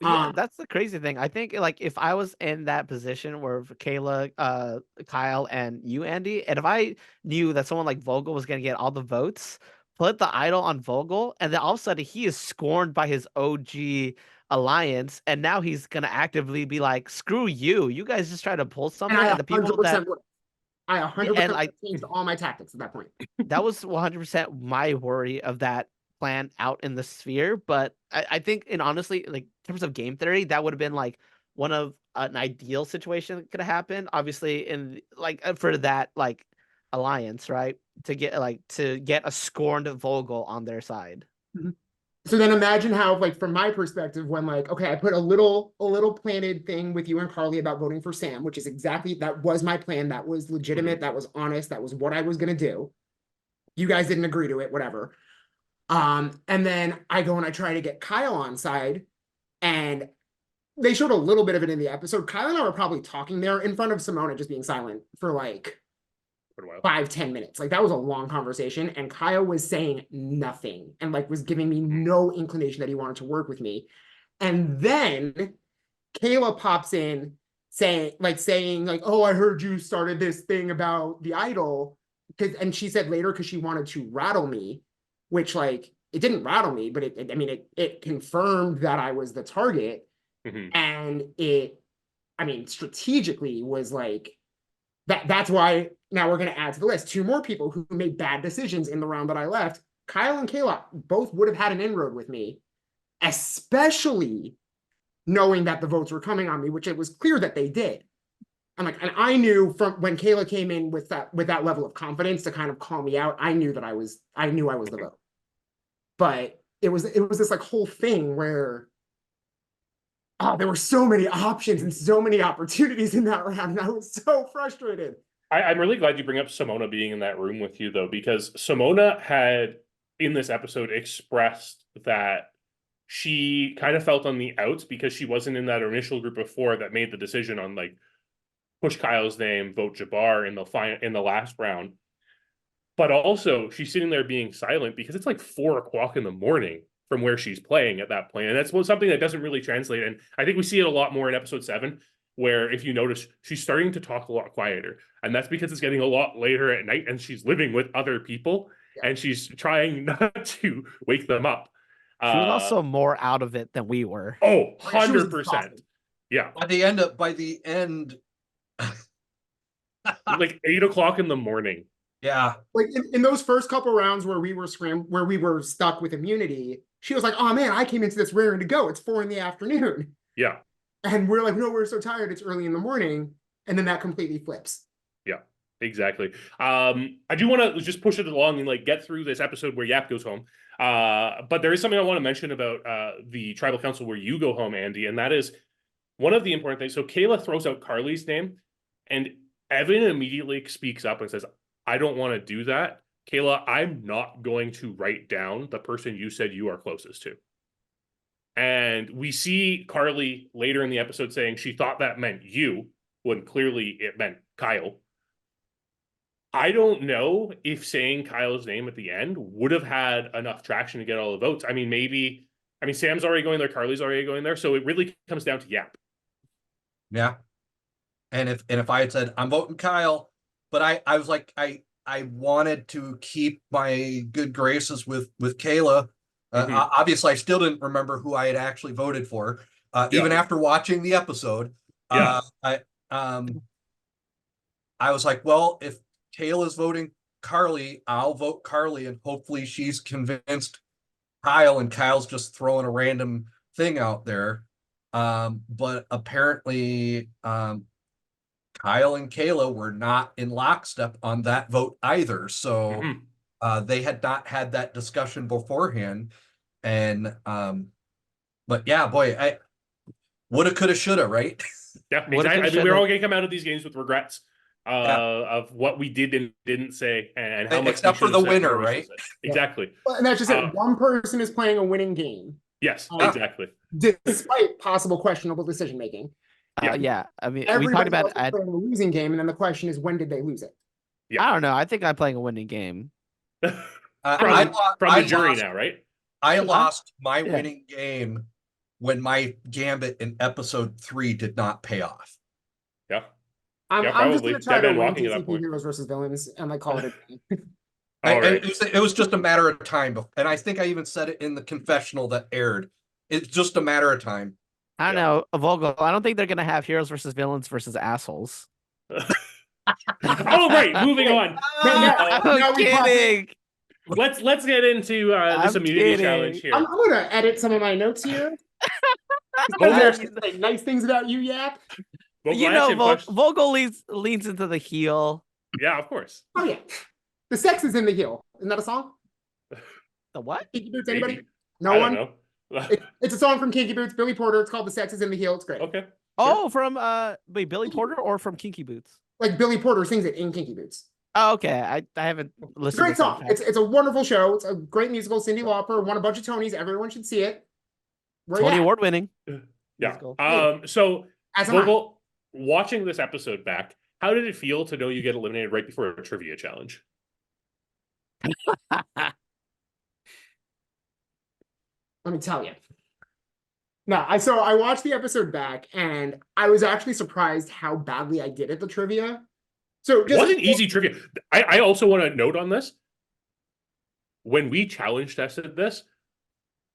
Yeah, that's the crazy thing. I think like if I was in that position where Kayla, Kyle, and you, Andy, and if I knew that someone like Vogl was gonna get all the votes, put the idol on Vogl, and then all of a sudden he is scorned by his OG alliance, and now he's gonna actively be like, "Screw you! You guys just try to pull something." And I And the people 100% that would. I 100% and I changed all my tactics at that point. that was 100% my worry of that plan out in the sphere. But I think, and honestly, like in terms of game theory, that would have been like one of an ideal situation that could have happened. Obviously, in like for that like alliance, right? To get a scorned Vogl on their side. So then imagine how, like, from my perspective, when like, okay, I put a little planted thing with you and Karli about voting for Sam, which is exactly, that was my plan. That was legitimate. That was honest. That was what I was going to do. You guys didn't agree to it, whatever. And then I go and I try to get Kyle on side, and they showed a little bit of it in the episode. Kyle and I were probably talking there in front of Simona, just being silent for like For a while. 5-10 minutes. Like, that was a long conversation, and Kyle was saying nothing and like was giving me no inclination that he wanted to work with me. And then Kayla pops in saying like, oh, I heard you started this thing about the idol, and she said later because she wanted to rattle me, which like it didn't rattle me, but it confirmed that I was the target. And it, I mean, strategically was like that's why now we're going to add to the list 2 more people who made bad decisions in the round that I left. Kyle and Kayla both would have had an inroad with me, especially knowing that the votes were coming on me, which it was clear that they did. And I knew from when Kayla came in with that level of confidence to kind of call me out, I knew I was the vote. But it was this like whole thing where there were so many options and so many opportunities in that round, and I was so frustrated. I'm really glad you bring up Simona being in that room with you, though, because Simona had, in this episode, expressed that she kind of felt on the outs because she wasn't in that initial group of 4 that made the decision on, like, push Kyle's name, vote Jabbar in the last round. But also, she's sitting there being silent because it's like 4 o'clock in the morning from where she's playing at that point. And that's something that doesn't really translate. And I think we see it a lot more in episode 7, where if you notice, she's starting to talk a lot quieter. And that's because it's getting a lot later at night and she's living with other people and she's trying not to wake them up. She was also more out of it than we were. Oh, 100%. Yeah. By the end, like 8 o'clock in the morning. Yeah. Like in those first couple rounds where we were stuck with immunity, she was like, oh man, I came into this raring to go. It's 4 PM. Yeah. And we're like, no, we're so tired. It's early in the morning. And then that completely flips. Yeah, exactly. I do want to just push it along and like get through this episode where Yap goes home. But there is something I want to mention about the tribal council where you go home, Andy, and that is one of the important things. So Kayla throws out Karli's name, and Evan immediately speaks up and says, I don't want to do that. Kayla, I'm not going to write down the person you said you are closest to. And we see Karli later in the episode saying she thought that meant you, when clearly it meant Kyle. I don't know if saying Kyle's name at the end would have had enough traction to get all the votes. I mean, Sam's already going there, Karli's already going there, so it really comes down to Yap. Yeah. And if I had said I'm voting Kyle, but I was like, I wanted to keep my good graces with Kayla. Obviously, I still didn't remember who I had actually voted for, even after watching the episode. I was like, well, if Kayla's voting Karli, I'll vote Karli, and hopefully she's convinced Kyle, and Kyle's just throwing a random thing out there. But apparently, Kyle and Kayla were not in lockstep on that vote either. So they had not had that discussion beforehand. And but yeah, boy, I woulda, coulda, shoulda, right? Yeah, Woulda, exactly. coulda, I think we're all shoulda. gonna come out of these games with regrets of what we did and didn't say, and how much Except we for should the have said and winner, what we should right? have said. Exactly. Well, and that's just it. Uh, One person is playing a winning game, Yes, Yeah. exactly. despite possible questionable decision making. Yeah. Yeah, I mean, we Everybody talked about else is playing a losing game, and then the question is, when did they lose it? I don't know. I think I'm playing a winning game. From I the jury lost, now, right? I lost my Yeah. winning game when my gambit in episode 3 did not pay off. Yeah. I'm Yeah, just probably. gonna try Dead to man win walking at that DCP point. Heroes versus Villains and like call it a day. All right. It was just a matter of time. And I think I even said it in the confessional that aired. It's just a matter of time. I don't know, Vogl. I don't think they're gonna have heroes versus villains versus assholes. Oh, right. Moving on. Now I'm we pop in. kidding. Let's get into this I'm immunity kidding. challenge here. I'm gonna edit some of my notes here. Vogl- I actually say nice things about you, Yap. Vogl, You I know, actually have questions. Vogl leans into the heel. Yeah, of course. Oh yeah, the sex is in the heel. Isn't that a song? The what? Kinky Boots, anybody? Maybe. No I one. don't know. It's a song from Kinky Boots, Billy Porter. It's called "The Sex Is in the Heel." It's great. Okay. Oh, from wait, Billy Porter or from Kinky Boots? Like Billy Porter sings it in Kinky Boots. Oh, okay. I haven't It's a listened. great to song. It's a wonderful show. It's a great musical. Cindy Lauper won a bunch of Tonys. Everyone should see it. Where Tony you at? Award winning. Yeah. Musical. So As am I. Vogl, watching this episode back, how did it feel to know you get eliminated right before a trivia challenge? Let me tell you. No, I watched the episode back, and I was actually surprised how badly I did at the trivia. So It wasn't easy trivia. I also want to note on this. When we challenge tested this,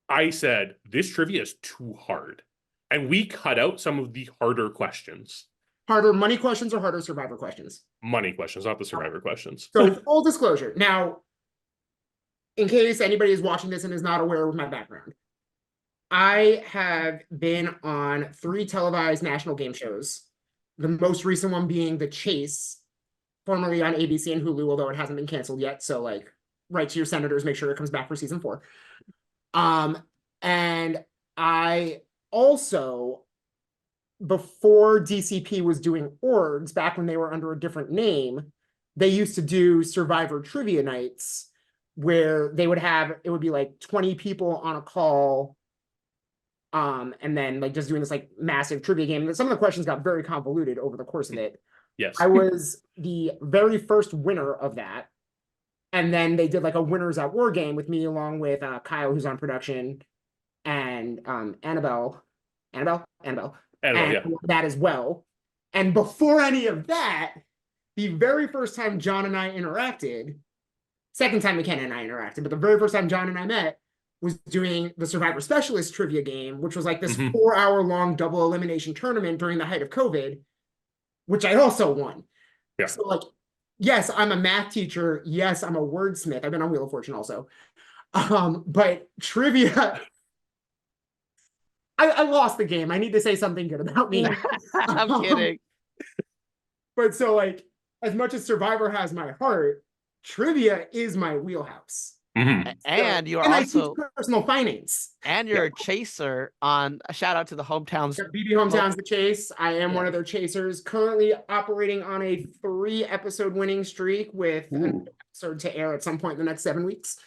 I said this trivia is too hard, and we cut out some of the harder questions. Harder money questions or harder survivor questions? Money questions, not the survivor questions. So full disclosure. Now, in case anybody is watching this and is not aware of my background, I have been on 3 televised national game shows. The most recent one being The Chase, formerly on ABC and Hulu, although it hasn't been canceled yet. So like, write to your senators, make sure it comes back for season 4. And I also, before DCP was doing orgs, back when they were under a different name, they used to do Survivor trivia nights where they would have, it would be like 20 people on a call. And then like just doing this like massive trivia game. Some of the questions got very convoluted over the course of it. Yes. I was the very first winner of that. And then they did like a winners at war game with me along with Kyle, who's on production, and Annabelle, and yeah. that as well. And before any of that, the very first time John and I interacted, second time McKenna and I interacted, but the very first time John and I met was doing the Survivor Specialist trivia game, which was like this 4-hour-long double elimination tournament during the height of COVID, which I also won. Yeah. So like, yes, I'm a math teacher. Yes, I'm a wordsmith. I've been on Wheel of Fortune also. But trivia, I lost the game. I need to say something good about me. I'm kidding. But so like, as much as Survivor has my heart, trivia is my wheelhouse. And you're and also I teach personal finance. and you're a chaser on a shout out to the hometowns. BB Hometowns The Chase. I am one of their chasers. Currently operating on a 3-episode winning streak with an episode to air at some point in the next 7 weeks.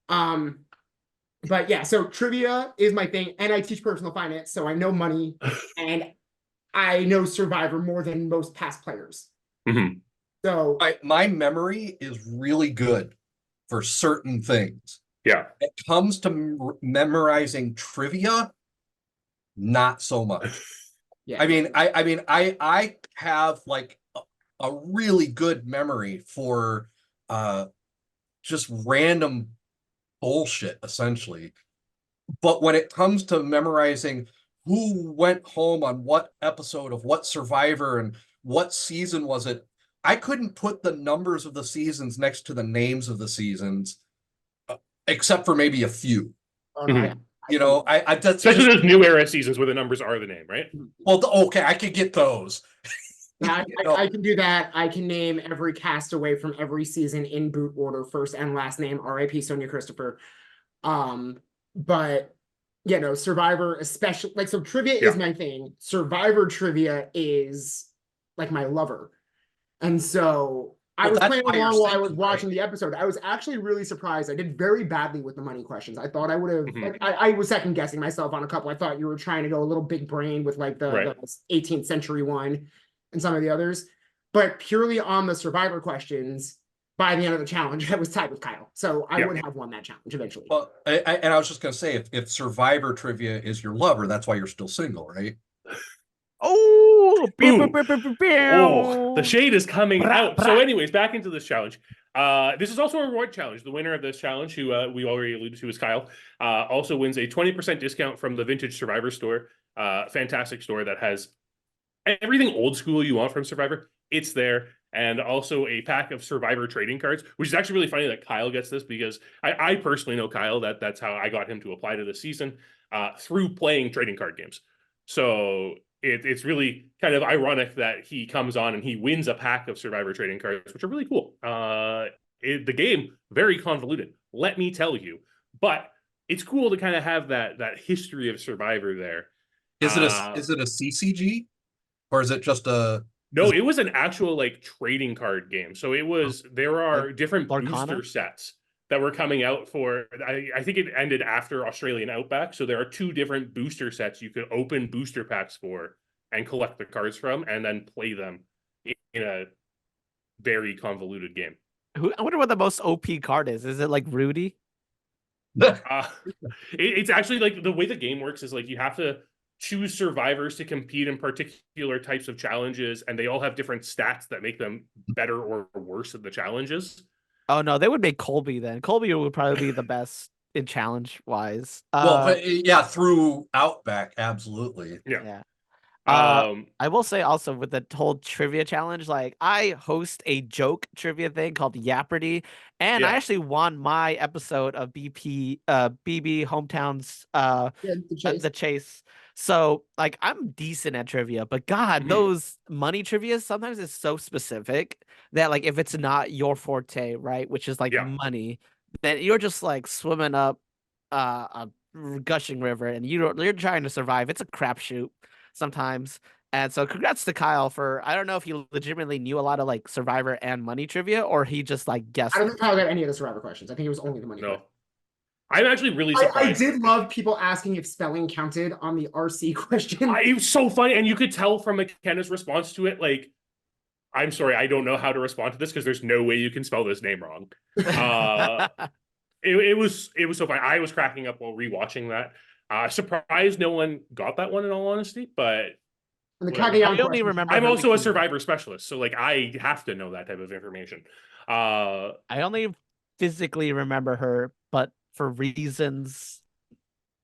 But yeah, so trivia is my thing, and I teach personal finance, so I know money, and I know Survivor more than most past players. So my memory is really good for certain things. Yeah. It comes to memorizing trivia, not so much. yeah, I mean, I have like a really good memory for just random bullshit, essentially. But when it comes to memorizing who went home on what episode of what Survivor and what season was it, I couldn't put the numbers of the seasons next to the names of the seasons, except for maybe a few. oh, no, You know, I that's Especially just, those new era seasons where the numbers are the name, right? well, okay, I could get those. I, You know, I can do that. I can name every castaway from every season in boot order, first and last name. R.I.P. Sonia Christopher. But you know, Survivor, especially like so, trivia is Yeah. my thing. Survivor trivia is like my lover, and so I Well, was that's playing why you're along while I was single, watching right? the episode. I was actually really surprised. I did very badly with the money questions. I thought I would have. Mhm. Like, I was second guessing myself on a couple. I thought you were trying to go a little big brain with like Right. the 18th century one and some of the others, but purely on the Survivor questions. By the end of the challenge, I was tied with Kyle, so I Yeah. would have won that challenge eventually. Well, and I was just gonna say, if Survivor trivia is your lover, that's why you're still single, right? Oh, Ooh. Oh, the shade is coming out. So, anyways, back into this challenge. This is also a reward challenge. The winner of this challenge, who we already alluded to, is Kyle, also wins a 20% discount from the Vintage Survivor store. Fantastic store that has everything old school you want from Survivor. It's there. And also a pack of Survivor trading cards, which is actually really funny that Kyle gets this because I personally know Kyle. That's how I got him to apply to this season through playing trading card games. So it's really kind of ironic that he comes on and he wins a pack of Survivor trading cards, which are really cool. The game, very convoluted, let me tell you. But it's cool to kind of have that history of Survivor there. Is it a CCG, or is it just a? No, it was an actual like trading card game. So there are different Lorcana? booster sets that were coming out for I think it ended after Australian Outback. So there are 2 different booster sets you could open booster packs for and collect the cards from and then play them in a very convoluted game. I wonder what the most OP card is. Is it like Rudy? It's actually like the way the game works is like you have to choose survivors to compete in particular types of challenges, and they all have different stats that make them better or worse at the challenges. Oh no, they would make Colby then. Colby would probably be the best in challenge wise. Well, yeah, through Outback, absolutely. Yeah. Um, I will say also with the whole trivia challenge, like I host a joke trivia thing called Yapperty, and I Yeah. actually won my episode of BB Hometowns the chase. So like I'm decent at trivia, but God, Mhm. those money trivia sometimes is so specific that like if it's not your forte, right, which is like Yeah. money, then you're just like swimming up a gushing river and you're trying to survive. It's a crapshoot sometimes. And so congrats to Kyle for, I don't know if he legitimately knew a lot of like Survivor and money trivia or he just like guessed. I don't think Kyle got any of the Survivor questions. I think it was only the money no, question. I'm actually really I surprised. did love people asking if spelling counted on the RC question. It was so funny, and you could tell from McKenna's response to it, like, I'm sorry, I don't know how to respond to this because there's no way you can spell this name wrong. It was so funny. I was cracking up while rewatching that. Surprised no one got that one in all honesty, but And the whatever. Kageyama I only question- remember I'm her also a because- Survivor specialist, so like I have to know that type of information. I only physically remember her, but for reasons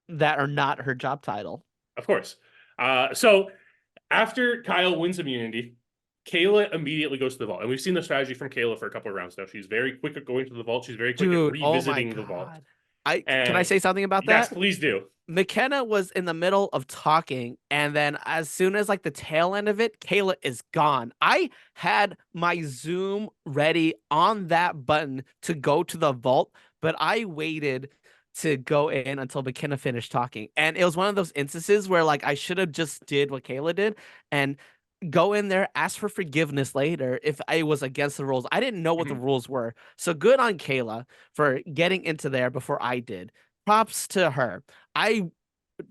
that are not her job title. Of course. So after Kyle wins immunity, Kayla immediately goes to the vault. And we've seen the strategy from Kayla for a couple of rounds now. She's very quick at going to the vault. She's very quick at revisiting the vault. Can I say something about that? Yes, please do. McKenna was in the middle of talking, and then as soon as like the tail end of it, Kayla is gone. I had my Zoom ready on that button to go to the vault, but I waited to go in until McKenna finished talking. And it was one of those instances where like I should have just did what Kayla did and go in there, ask for forgiveness later if I was against the rules. I didn't know what the rules were. So good on Kayla for getting into there before I did. Props to her.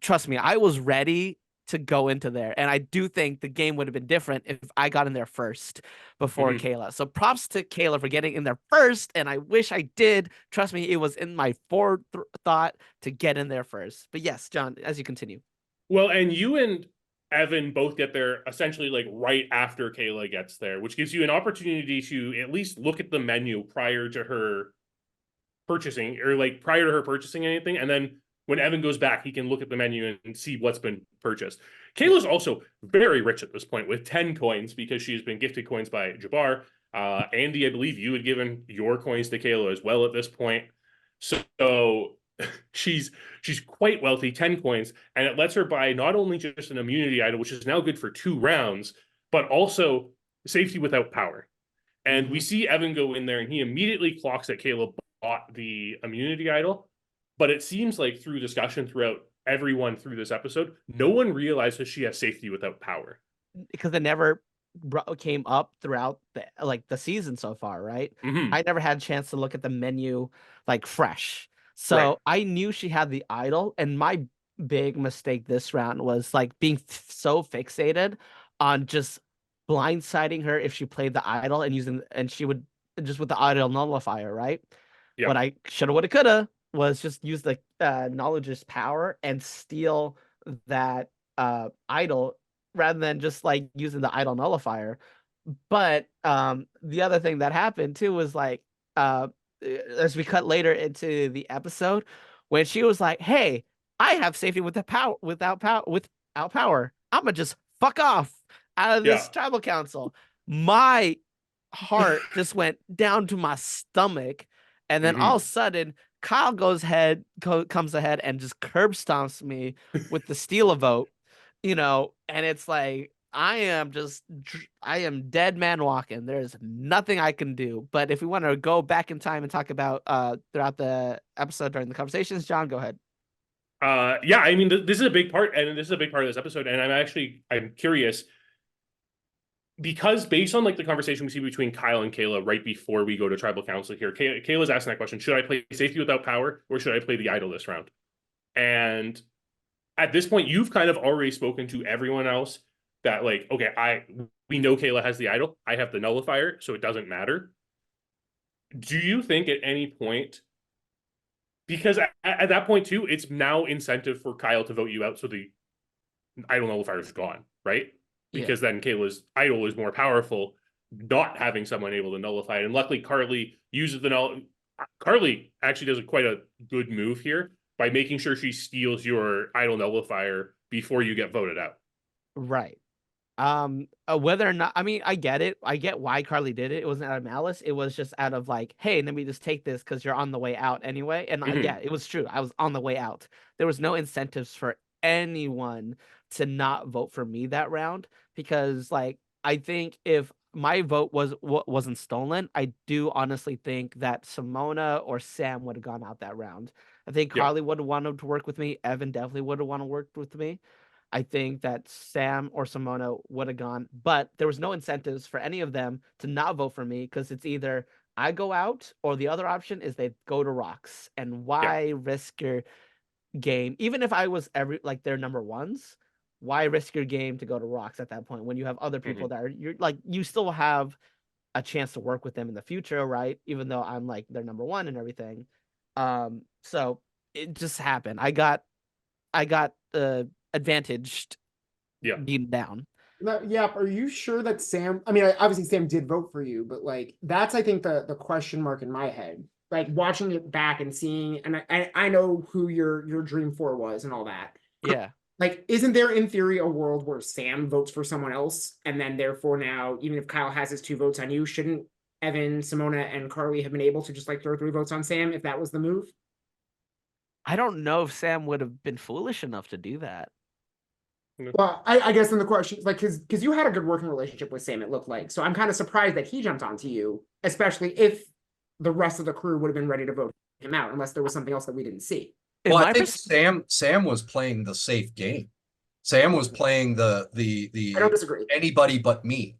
Trust me, I was ready to go into there. And I do think the game would have been different if I got in there first before Kayla. So props to Kayla for getting in there first. And I wish I did. Trust me, it was in my forethought to get in there first. But yes, John, as you continue. Well, and you and Evan both get there essentially like right after Kayla gets there, which gives you an opportunity to at least look at the menu prior to her purchasing or like prior to her purchasing anything. And then when Evan goes back, he can look at the menu and see what's been purchased. Kayla's also very rich at this point with 10 coins because she's been gifted coins by Jabbar. Andy, I believe you had given your coins to Kayla as well at this point. So she's quite wealthy, 10 coins, and it lets her buy not only just an immunity idol, which is now good for 2 rounds, but also safety without power. And we see Evan go in there and he immediately clocks that Kayla bought the immunity idol. But it seems like through discussion throughout everyone through this episode, no one realizes she has safety without power. Because it never came up throughout the season so far, right? I never had a chance to look at the menu like fresh. So Right. I knew she had the idol, and my big mistake this round was like being so fixated on just blindsiding her if she played the idol and she would just with the idol nullifier, right? Yeah. What I shoulda, woulda, coulda was just use the knowledge's power and steal that idol rather than just like using the idol nullifier. But the other thing that happened too was like as we cut later into the episode when she was like, "Hey, I have safety without power. I'm gonna just fuck off out of this tribal council." My heart just went down to my stomach, and then all of a sudden Kyle comes ahead and just curb stomps me with the steal a vote, and it's like I am dead man walking. There's nothing I can do. But if we want to go back in time and talk about throughout the episode during the conversations, John, go ahead. Yeah, I mean, this is a big part, and this is a big part of this episode, and I'm curious because based on like the conversation we see between Kyle and Kayla right before we go to tribal council here, Kayla's asking that question: should I play safety without power, or should I play the idol this round? And at this point, you've kind of already spoken to everyone else that like, okay, we know Kayla has the idol, I have the nullifier, so it doesn't matter. Do you think at any point, because at that point too, it's now incentive for Kyle to vote you out, so the idol nullifier is gone, right? Because then Kayla's idol is more powerful, not having someone able to nullify it. And luckily, Karli uses Karli actually does quite a good move here by making sure she steals your idol nullifier before you get voted out. Right. Whether or not, I mean, I get it. I get why Karli did it. It wasn't out of malice. It was just out of like, hey, let me just take this because you're on the way out anyway. And yeah, it was true. I was on the way out. There was no incentives for anyone to not vote for me that round because, like, I think if my vote wasn't stolen, I do honestly think that Simona or Sam would have gone out that round. I think Karli would have wanted to work with me. Evan definitely would have wanted to work with me. I think that Sam or Simona would have gone, but there was no incentives for any of them to not vote for me because it's either I go out or the other option is they go to Rocks. And why risk your game, even if I was their number ones? Why risk your game to go to Rocks at that point when you have other people that are you still have a chance to work with them in the future, right? Even though I'm like their number one and everything. So it just happened. I got advantaged being down. Yeah, are you sure that Sam, I mean, obviously Sam did vote for you, but like that's I think the question mark in my head. Like watching it back and seeing, and I know who your Dream 4 was and all that. Yeah. Like, isn't there in theory a world where Sam votes for someone else, and then therefore now, even if Kyle has his 2 votes on you, shouldn't Evan, Simona, and Karli have been able to just like throw 3 votes on Sam if that was the move? I don't know if Sam would have been foolish enough to do that. Well, I guess then the question is like, because you had a good working relationship with Sam, it looked like. So I'm kind of surprised that he jumped onto you, especially if the rest of the crew would have been ready to vote him out, unless there was something else that we didn't see. Well, I think Sam was playing the safe game. Sam was playing the I don't disagree. Anybody but me.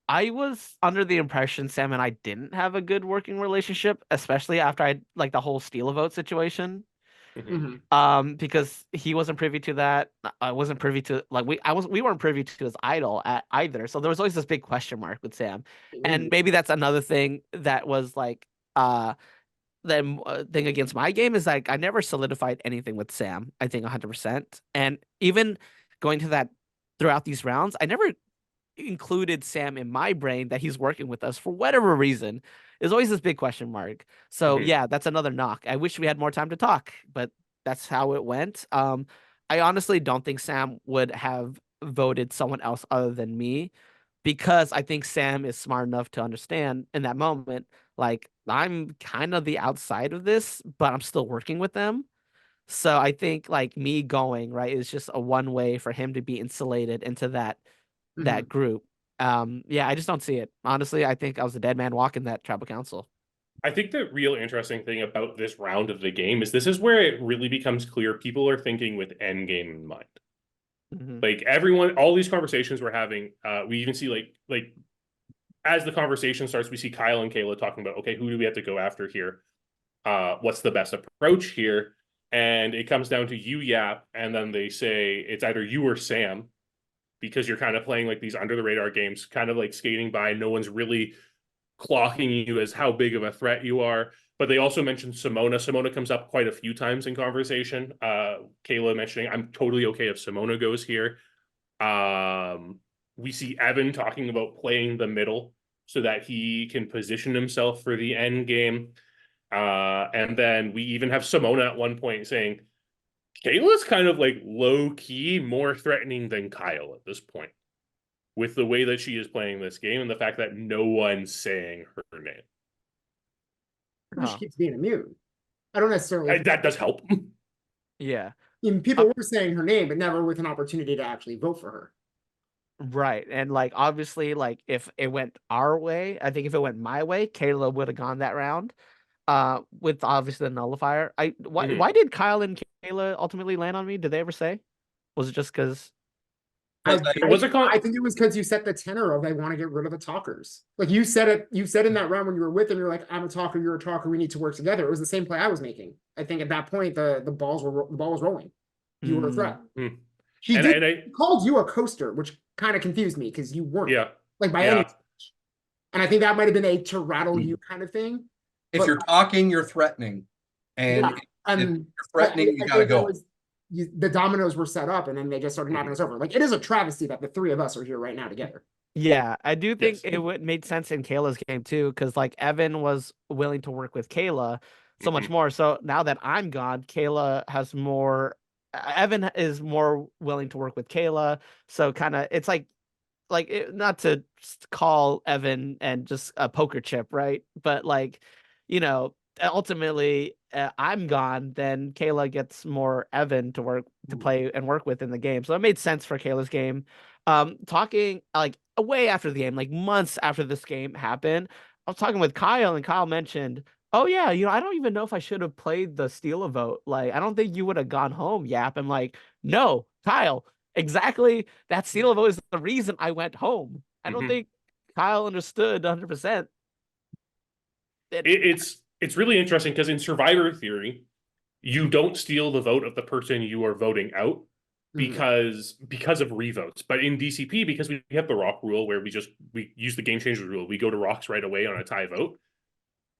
I was under the impression Sam and I didn't have a good working relationship, especially after I like the whole steal a vote situation. Because he wasn't privy to that. I wasn't privy to we weren't privy to his idol either. So there was always this big question mark with Sam. And maybe that's another thing that was like the thing against my game is like I never solidified anything with Sam. I think 100%. And even going to that throughout these rounds, I never included Sam in my brain that he's working with us for whatever reason. There's always this big question mark. So yeah, that's another knock. I wish we had more time to talk, but that's how it went. I honestly don't think Sam would have voted someone else other than me because I think Sam is smart enough to understand in that moment, like I'm kind of the outside of this, but I'm still working with them. So I think like me going, right, is just a one way for him to be insulated into that group. Yeah, I just don't see it. Honestly, I think I was a dead man walking that tribal council. I think the real interesting thing about this round of the game is this is where it really becomes clear people are thinking with end game in mind. Like everyone, all these conversations we're having, we even see like as the conversation starts, we see Kyle and Kayla talking about, okay, who do we have to go after here? What's the best approach here? And it comes down to you, Yap, and then they say it's either you or Sam, because you're kind of playing like these under the radar games, kind of like skating by. No one's really clocking you as how big of a threat you are. But they also mentioned Simona. Simona comes up quite a few times in conversation. Kayla mentioning, I'm totally okay if Simona goes here. We see Evan talking about playing the middle so that he can position himself for the end game. And then we even have Simona at one point saying, Kayla's kind of like low key, more threatening than Kyle at this point, with the way that she is playing this game and the fact that no one's saying her name. She keeps being immune. I don't necessarily. That does help. Yeah. I mean, people were saying her name, but never with an opportunity to actually vote for her. Right. And like obviously, like if it went our way, I think if it went my way, Kayla would have gone that round. With obviously the nullifier. Why did Kyle and Kayla ultimately land on me? Did they ever say? Was it just because I think it was because you set the tenor of I want to get rid of the talkers. Like you said in that round when you were with him, you're like, I'm a talker, you're a talker, we need to work together. It was the same play I was making. I think at that point the ball was rolling. You were a threat. He called you a coaster, which kind of confused me because you weren't. Yeah. Like by any stretch. And I think that might have been a to rattle you kind of thing. If you're talking, you're threatening. And if you're threatening, you gotta go. The dominoes were set up and then they just started knocking us over. Like it is a travesty that the three of us are here right now together. Yeah, I do think it would made sense in Kayla's game too, because like Evan was willing to work with Kayla so much more. So now that I'm gone, Kayla has more. Evan is more willing to work with Kayla. So kind of, it's like not to call Evan and just a poker chip, right? But like, ultimately, I'm gone, then Kayla gets more Evan to play and work with in the game. So it made sense for Kayla's game. Talking like way after the game, like months after this game happened, I was talking with Kyle, and Kyle mentioned, "Oh yeah, I don't even know if I should have played the steal a vote. Like, I don't think you would have gone home, Yap." I'm like, "No, Kyle, exactly. That steal a vote is the reason I went home." I don't think Kyle understood 100%. It's really interesting because in Survivor theory, you don't steal the vote of the person you are voting out because of revotes. But in DCP, because we have the rock rule where we use the game changers rule, we go to rocks right away on a tie vote.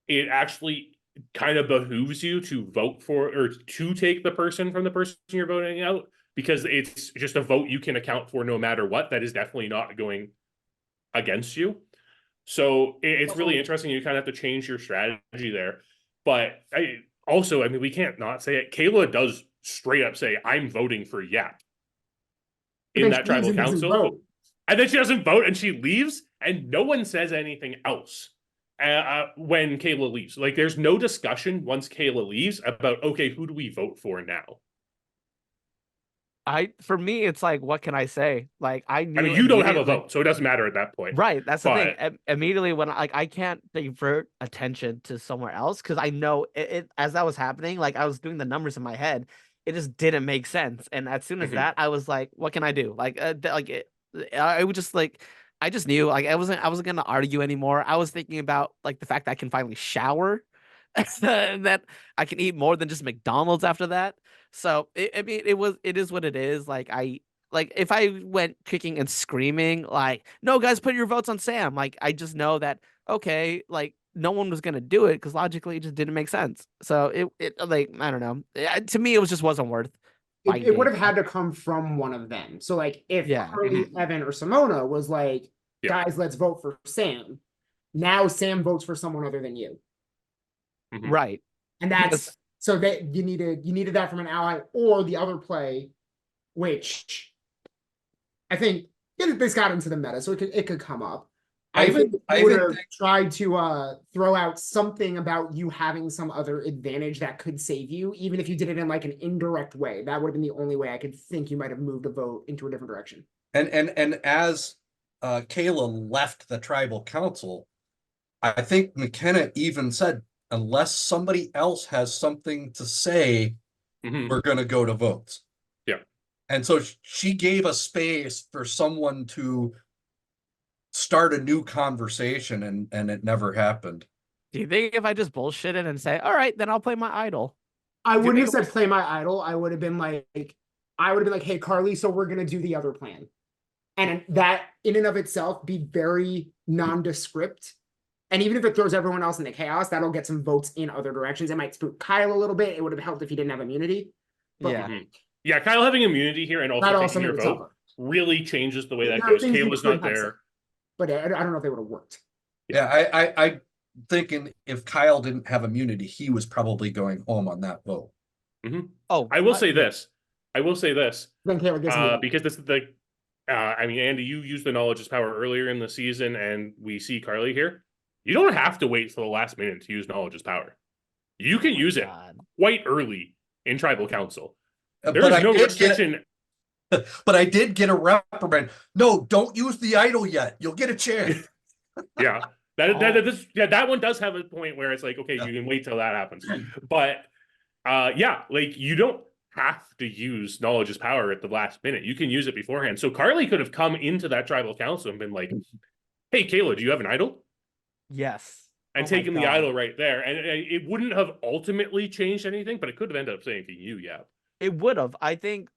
It actually kind of behooves you to vote for or to take the person from the person you're voting out, because it's just a vote you can account for no matter what. That is definitely not going against you. So it's really interesting. You kind of have to change your strategy there. But I mean, we can't not say it. Kayla does straight up say, I'm voting for Yap in that tribal council. And then she doesn't vote and she leaves, and no one says anything else when Kayla leaves. Like, there's no discussion once Kayla leaves about, okay, who do we vote for now? For me, it's like, what can I say? Like, I mean, you don't have a vote, so it doesn't matter at that point. Right. That's the thing. Immediately when I can't divert attention to somewhere else, because I know it as that was happening, like I was doing the numbers in my head, it just didn't make sense. And as soon as that, I was like, what can I do? Like, I would just like, I just knew like I wasn't going to argue anymore. I was thinking about like the fact that I can finally shower and that I can eat more than just McDonald's after that. So it is what it is. Like if I went kicking and screaming, like, no guys, put your votes on Sam. Like, I just know that, okay, like no one was going to do it because logically it just didn't make sense. So it like, I don't know. To me, it just wasn't worth it would have had to come from one of them. So like if Karli, Evan, or Simona was like, guys, let's vote for Sam. Now Sam votes for someone other than you. Right. And that's so that you needed that from an ally, or the other play, which I think this got into the meta, so it could come up. I even- think I you would even have think- tried to throw out something about you having some other advantage that could save you, even if you did it in like an indirect way. That would have been the only way I could think you might have moved a vote into a different direction. And as Kayla left the tribal council, I think McKenna even said, unless somebody else has something to say, we're going to go to votes. Yeah. And so she gave a space for someone to start a new conversation, and it never happened. Do you think if I just bullshitted and say, all right, then I'll play my idol? I you wouldn't have think said play my idol. I would have been like, hey, Karli, so we're gonna do the other plan. And that in and of itself be very nondescript. And even if it throws everyone else into chaos, that'll get some votes in other directions. It might spook Kyle a little bit. It would have helped if he didn't have immunity. But Yeah. Yeah, Kyle having immunity here and also that taking also your made it vote tougher. really changes the way that There are goes. things you Kayla's could not have there. said, but I don't know if they would have worked. Yeah, I thinking if Kyle didn't have immunity, he was probably going home on that vote. Oh, I will say this. I will say this. Then Kayla gets me. Because this is the I mean, Andy, you used the knowledge is power earlier in the season, and we see Karli here. You don't have to wait till the last minute to use knowledge is power. You can use it quite early in tribal council. There But is no restriction. But I did get a reprimand. No, don't use the idol yet. You'll get a chance. Yeah. That one does have a point where it's like, okay, you can wait till that happens. But yeah, like you don't have to use knowledge is power at the last minute. You can use it beforehand. So Karli could have come into that tribal council and been like, hey, Kayla, do you have an idol? Yes. And taken the idol right there. And it wouldn't have ultimately changed anything, but it could have ended up saying to you, yeah. It would have. I think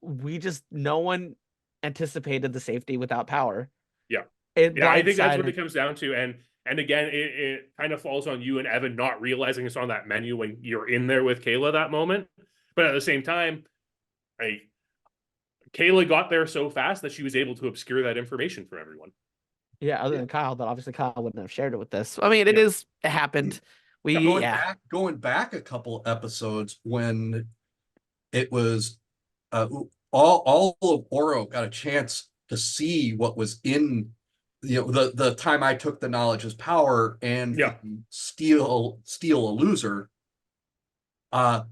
no one anticipated the safety without power. Yeah. Yeah, I think that's what it comes down to. And again, it kind of falls on you and Evan not realizing it's on that menu when you're in there with Kayla that moment. But at the same time, Kayla got there so fast that she was able to obscure that information from everyone. Yeah, other than Kyle, that obviously Kyle wouldn't have shared it with us. I mean, it happened. Going back a couple episodes when it was all of Oro got a chance to see what was in the time I took the knowledge is power and steal a loser. I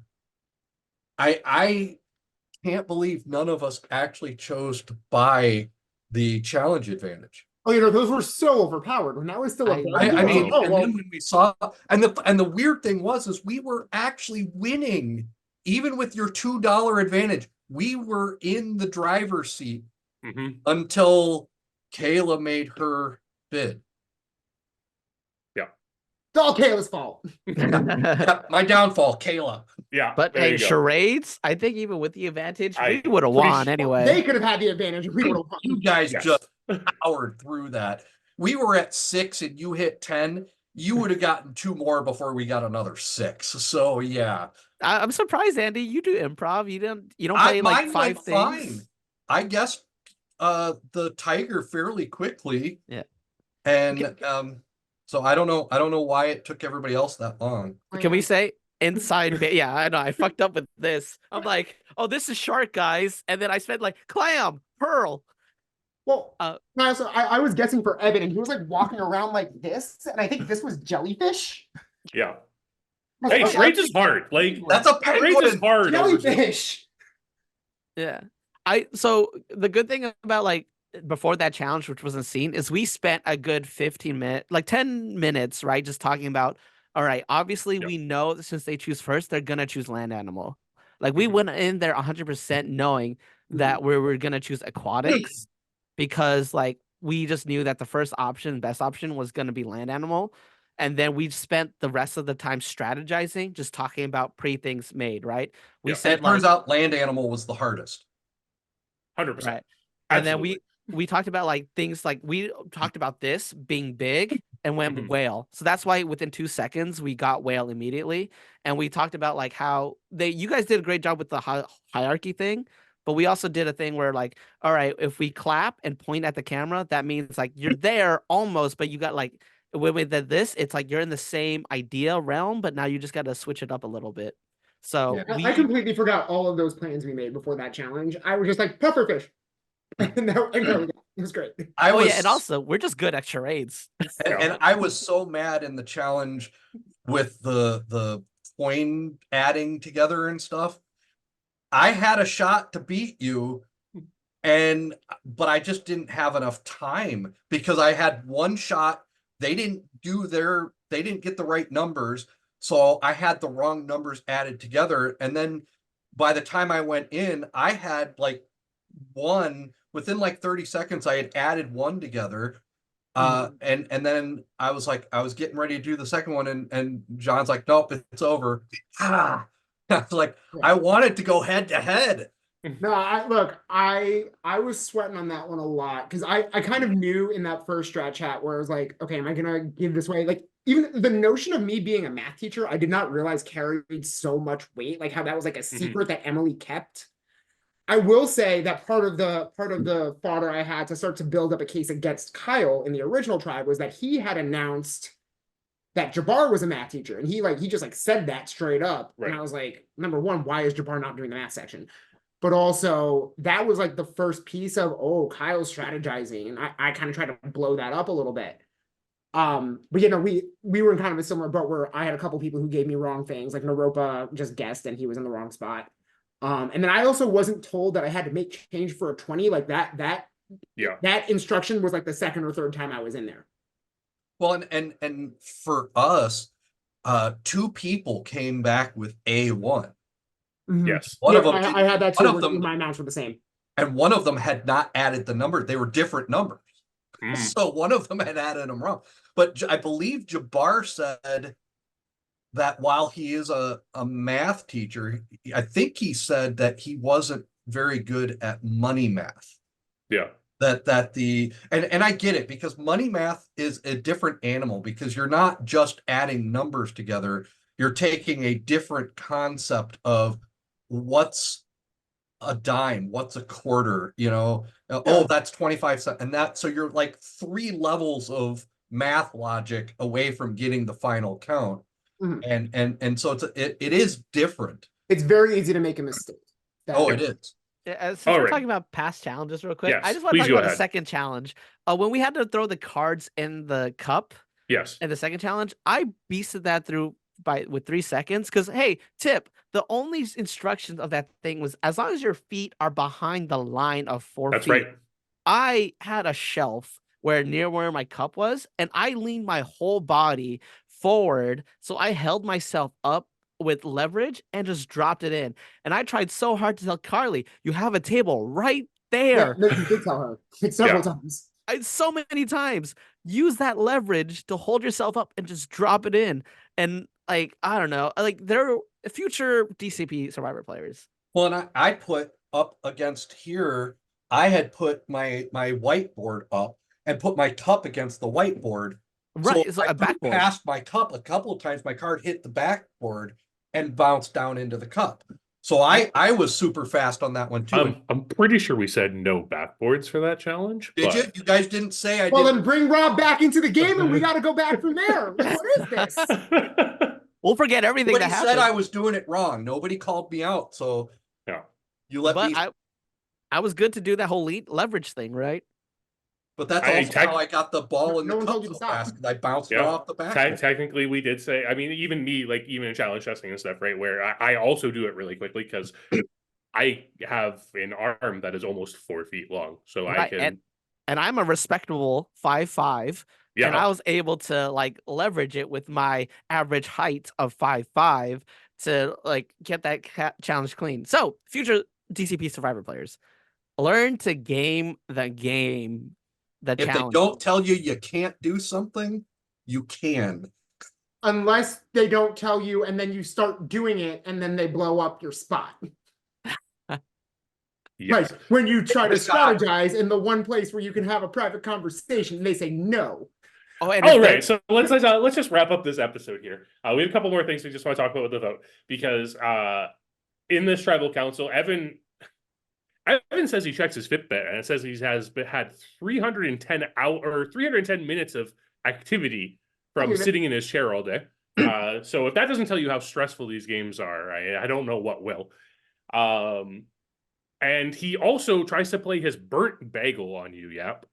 can't believe none of us actually chose to buy the challenge advantage. Oh, those were so overpowered. When that was still I mean, and then when we saw, and the weird thing was we were actually winning, even with your $2 advantage. We were in the driver's seat until Kayla made her bid. Yeah, it's all Kayla's fault. My downfall, Kayla. Yeah, but hey, charades. I think even with the advantage, we would have pretty won sure anyway. They could have had the advantage. We would have won. You guys just powered through that. We were at 6 and you hit 10. You would have gotten 2 more before we got another 6. So yeah, I'm surprised, Andy. You do improv. You don't play like 5 things. Fine. I guess the tiger fairly quickly. Yeah, and so I don't know why it took everybody else that long. Can we say inside? Yeah, I know. I fucked up with this. I'm like, oh, this is shark, guys, and then I spent like clam, pearl. Well, so I was guessing for Evan, and he was like walking around like this, and I think this was jellyfish. Yeah. Hey, charades is hard. Like that's a charades is hard. Jellyfish. Yeah. So the good thing about like before that challenge, which wasn't seen, is we spent a good 15 minutes, like 10 minutes, right? Just talking about, all right, obviously we know that since they choose first, they're going to choose land animal. Like we went in there 100% knowing that we were going to choose aquatics because like we just knew that the first option, best option was going to be land animal. And then we spent the rest of the time strategizing, just talking about pre-things made, right? We said it turns out land animal was the hardest. 100%. Right. And then we talked about like things like we talked about this being big and went whale. So that's why within 2 seconds we got whale immediately. And we talked about like how you guys did a great job with the hierarchy thing, but we also did a thing where like, all right, if we clap and point at the camera, that means like you're there almost, but you got like with this, it's like you're in the same idea realm, but now you just got to switch it up a little bit. So I completely forgot all of those plans we made before that challenge. I was just like pufferfish. It was great. Oh yeah, and also we're just good at charades. And I was so mad in the challenge with the coin adding together and stuff. I had a shot to beat you, but I just didn't have enough time because I had one shot. They didn't get the right numbers, so I had the wrong numbers added together. And then by the time I went in, I had like one within like 30 seconds. I had added one together. And then I was getting ready to do the second one, and John's like, nope, it's over. I was like, I wanted to go head to head. No, I was sweating on that one a lot because I kind of knew in that first strat chat where I was like, okay, am I gonna give this away? Like, even the notion of me being a math teacher, I did not realize carried so much weight, like how that was like a secret that Emily kept. I will say that part of the fodder I had to start to build up a case against Kyle in the original tribe was that he had announced that Jabbar was a math teacher, and he just said that straight up. Right. And I was like, number one, why is Jabbar not doing the math section? But also that was like the first piece of, oh, Kyle's strategizing, and I kind of tried to blow that up a little bit. But you know, we were in kind of a similar boat where I had a couple people who gave me wrong things, like Naropa just guessed and he was in the wrong spot. And then I also wasn't told that I had to make change for a 20. Like that instruction was like the second or third time I was in there. Well, and for us, two people came back with A1. Yes. One of them I had that too. One of them, my amounts were the same. And one of them had not added the number. They were different numbers. So one of them had added them wrong. But I believe Jabbar said that while he is a math teacher, I think he said that he wasn't very good at money math. Yeah. And I get it, because money math is a different animal, because you're not just adding numbers together. You're taking a different concept of what's a dime, what's a quarter, oh, that's 25 cents. And so you're like 3 levels of math logic away from getting the final count. And so it is different. It's very easy to make a mistake. It is. Since we're talking about past challenges real quick, I just want to talk about the second challenge. When we had to throw the cards in the cup, in the second challenge, I beasted that through with 3 seconds. Because hey, tip, the only instructions of that thing was as long as your feet are behind the line of 4 feet. That's right. I had a shelf near where my cup was, and I leaned my whole body forward, so I held myself up with leverage and just dropped it in. And I tried so hard to tell Karli, you have a table right there. Yeah, no, you did tell her several times. So many times. Use that leverage to hold yourself up and just drop it in. And like, I don't know, like they're future DCP Survivor players. Well, and I put up against here, I had put my whiteboard up and put my cup against the whiteboard. Right, so a backboard. Past my cup a couple of times, my card hit the backboard and bounced down into the cup. So I was super fast on that one too. I'm pretty sure we said no backboards for that challenge. Did you? You guys didn't say I did. Well, then bring Rob back into the game and we got to go back from there. What is this? We'll forget everything that happened. Said I was doing it wrong. Nobody called me out. So you let me. I was good to do that whole leverage thing, right? But that's also how I got the ball in the cup so fast. I bounced it off the back. Technically, we did say, I mean, even me, like even in challenge testing and stuff, right, where I also do it really quickly because I have an arm that is almost 4 feet long. So I can. And I'm a respectable 5'5". Yeah. And I was able to like leverage it with my average height of 5'5" to like get that challenge clean. So future DCP Survivor players, learn to game the game. If they don't tell you you can't do something, you can. Unless they don't tell you and then you start doing it and then they blow up your spot. Right. When you try to strategize in the one place where you can have a private conversation and they say no. Right. So let's just wrap up this episode here. We have a couple more things we just want to talk about with the vote, because in this tribal council, Evan says he checks his Fitbit and it says he has had 310 minutes of activity from sitting in his chair all day. So if that doesn't tell you how stressful these games are, I don't know what will. And he also tries to play his burnt bagel on you, Yap.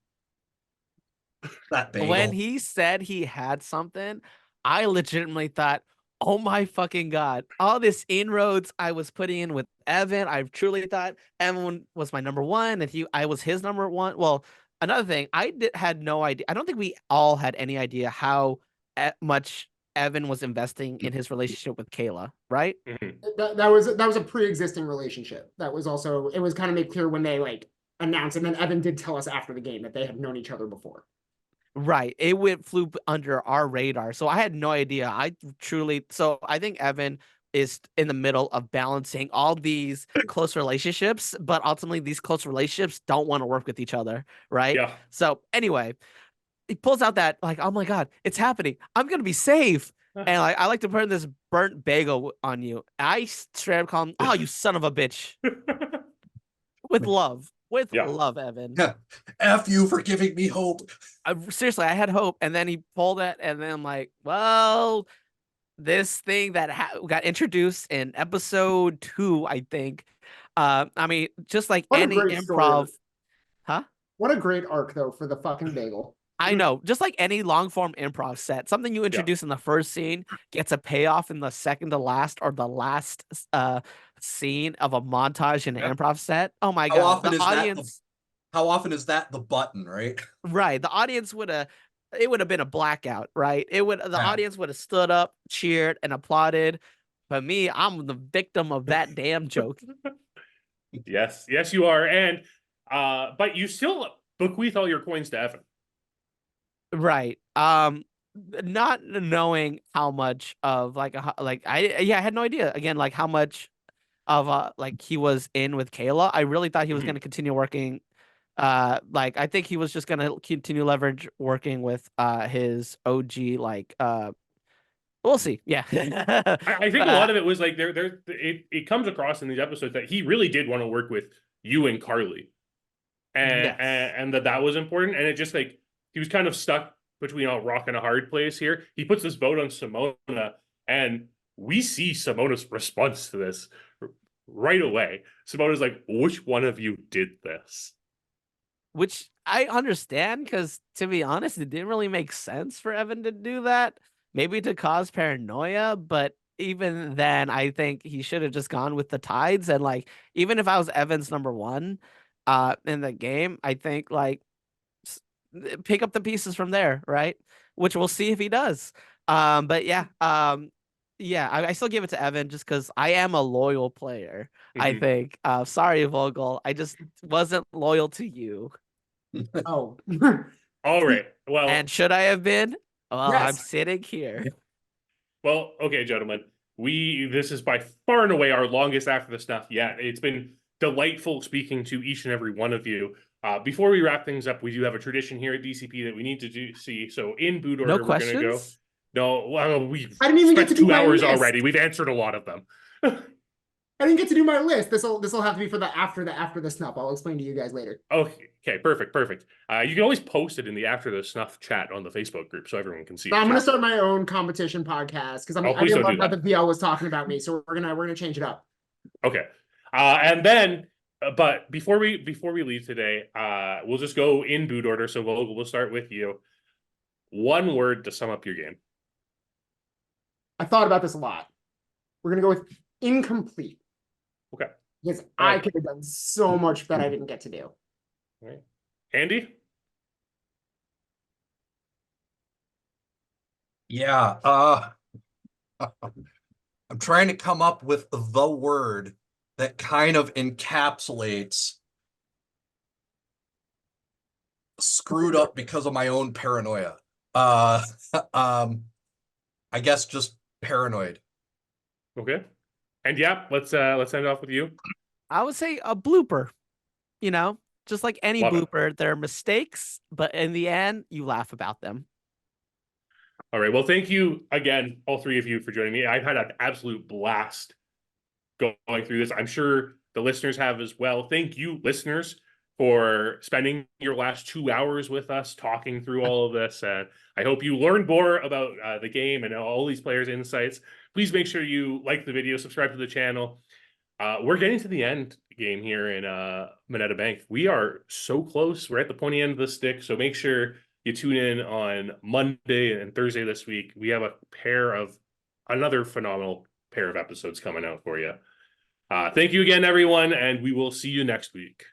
That bagel. When he said he had something, I legitimately thought, oh my fucking God, all this inroads I was putting in with Evan, I truly thought Evan was my number one and I was his number one. Well, another thing, had no idea. I don't think we all had any idea how much Evan was investing in his relationship with Kayla, right? That was a pre-existing relationship. That was also, it was kind of made clear when they like announced, and then Evan did tell us after the game that they had known each other before. Right. Flew under our radar. So I had no idea. I think Evan is in the middle of balancing all these close relationships, but ultimately these close relationships don't want to work with each other. Right. Yeah. So anyway, he pulls out that like, oh my God, it's happening. I'm going to be safe. And I like to put this burnt bagel on you. I straight up call him, oh, you son of a bitch. With love. With love, Evan. Yeah. F you for giving me hope. Seriously, I had hope, and then he pulled it, and then I'm like, well, this thing that got introduced in episode 2, I think. I mean, just like What a any great improv, story. huh? What a great arc, though, for the fucking bagel. I know, just like any long form improv set, something you introduce in the first scene gets a payoff in the second to last or the last scene of a montage in an improv set. Oh my God, the audience. How often is that the button, right? Right. The audience would have been a blackout, right? The audience would have stood up, cheered, and applauded. But me, I'm the victim of that damn joke. Yes, you are. And but you still bequeath all your coins to Evan. Right. Not knowing how much of I had no idea again, like how much of like he was in with Kayla. I really thought he was going to continue working. Like I think he was just gonna continue leverage working with his OG we'll see. Yeah. I think a lot of it was like it comes across in these episodes that he really did want to work with you and Karli. And that was important. And it just like he was kind of stuck between a rock and a hard place here. He puts this vote on Simona, and we see Simona's response to this right away. Simona's like, which one of you did this? Which I understand, because to be honest, it didn't really make sense for Evan to do that. Maybe to cause paranoia, but even then, I think he should have just gone with the tides. And like, even if I was Evan's number one in the game, I think like pick up the pieces from there, right? Which we'll see if he does. But yeah, I still give it to Evan just because I am a loyal player. I think. Sorry, Vogl, I just wasn't loyal to you. Oh. All right. Well, and should I have been? Well, yes. I'm sitting here. Well, okay, gentlemen. This is by far and away our longest after the snuff yet. It's been delightful speaking to each and every one of you. Before we wrap things up, we do have a tradition here at DCP that we need to see. So in boot order, No questions? We're going to go. No, well, we've I didn't even get to do 2 hours list. already. We've answered a lot of them. I didn't get to do my list. This will have to be for the after the snuff. I'll explain to you guys later. Okay, perfect. You can always post it in the after the snuff chat on the Facebook group so everyone can see it. I'm going to start my own competition podcast because I didn't love how the PL was talking about me, so we're gonna change it up. Okay, and then, but before we leave today, we'll just go in boot order. So we'll start with you. One word to sum up your game. I thought about this a lot. We're gonna go with incomplete. Okay. Because I could have done so much that I didn't get to do. All right. Andy? Yeah. I'm trying to come up with the word that kind of encapsulates screwed up because of my own paranoia. I guess just paranoid. Okay. And yeah, let's end off with you. I would say a blooper. You know, just like any blooper, there are mistakes, but in the end, you laugh about them. All right. Well, thank you again, all three of you, for joining me. I've had an absolute blast going through this. I'm sure the listeners have as well. Thank you, listeners, for spending your last 2 hours with us talking through all of this. I hope you learned more about the game and all these players' insights. Please make sure you like the video, subscribe to the channel. We're getting to the end game here in Moneta Bank. We are so close. We're at the pointy end of the stick. So make sure you tune in on Monday and Thursday this week. We have another phenomenal pair of episodes coming out for you. Thank you again, everyone, and we will see you next week.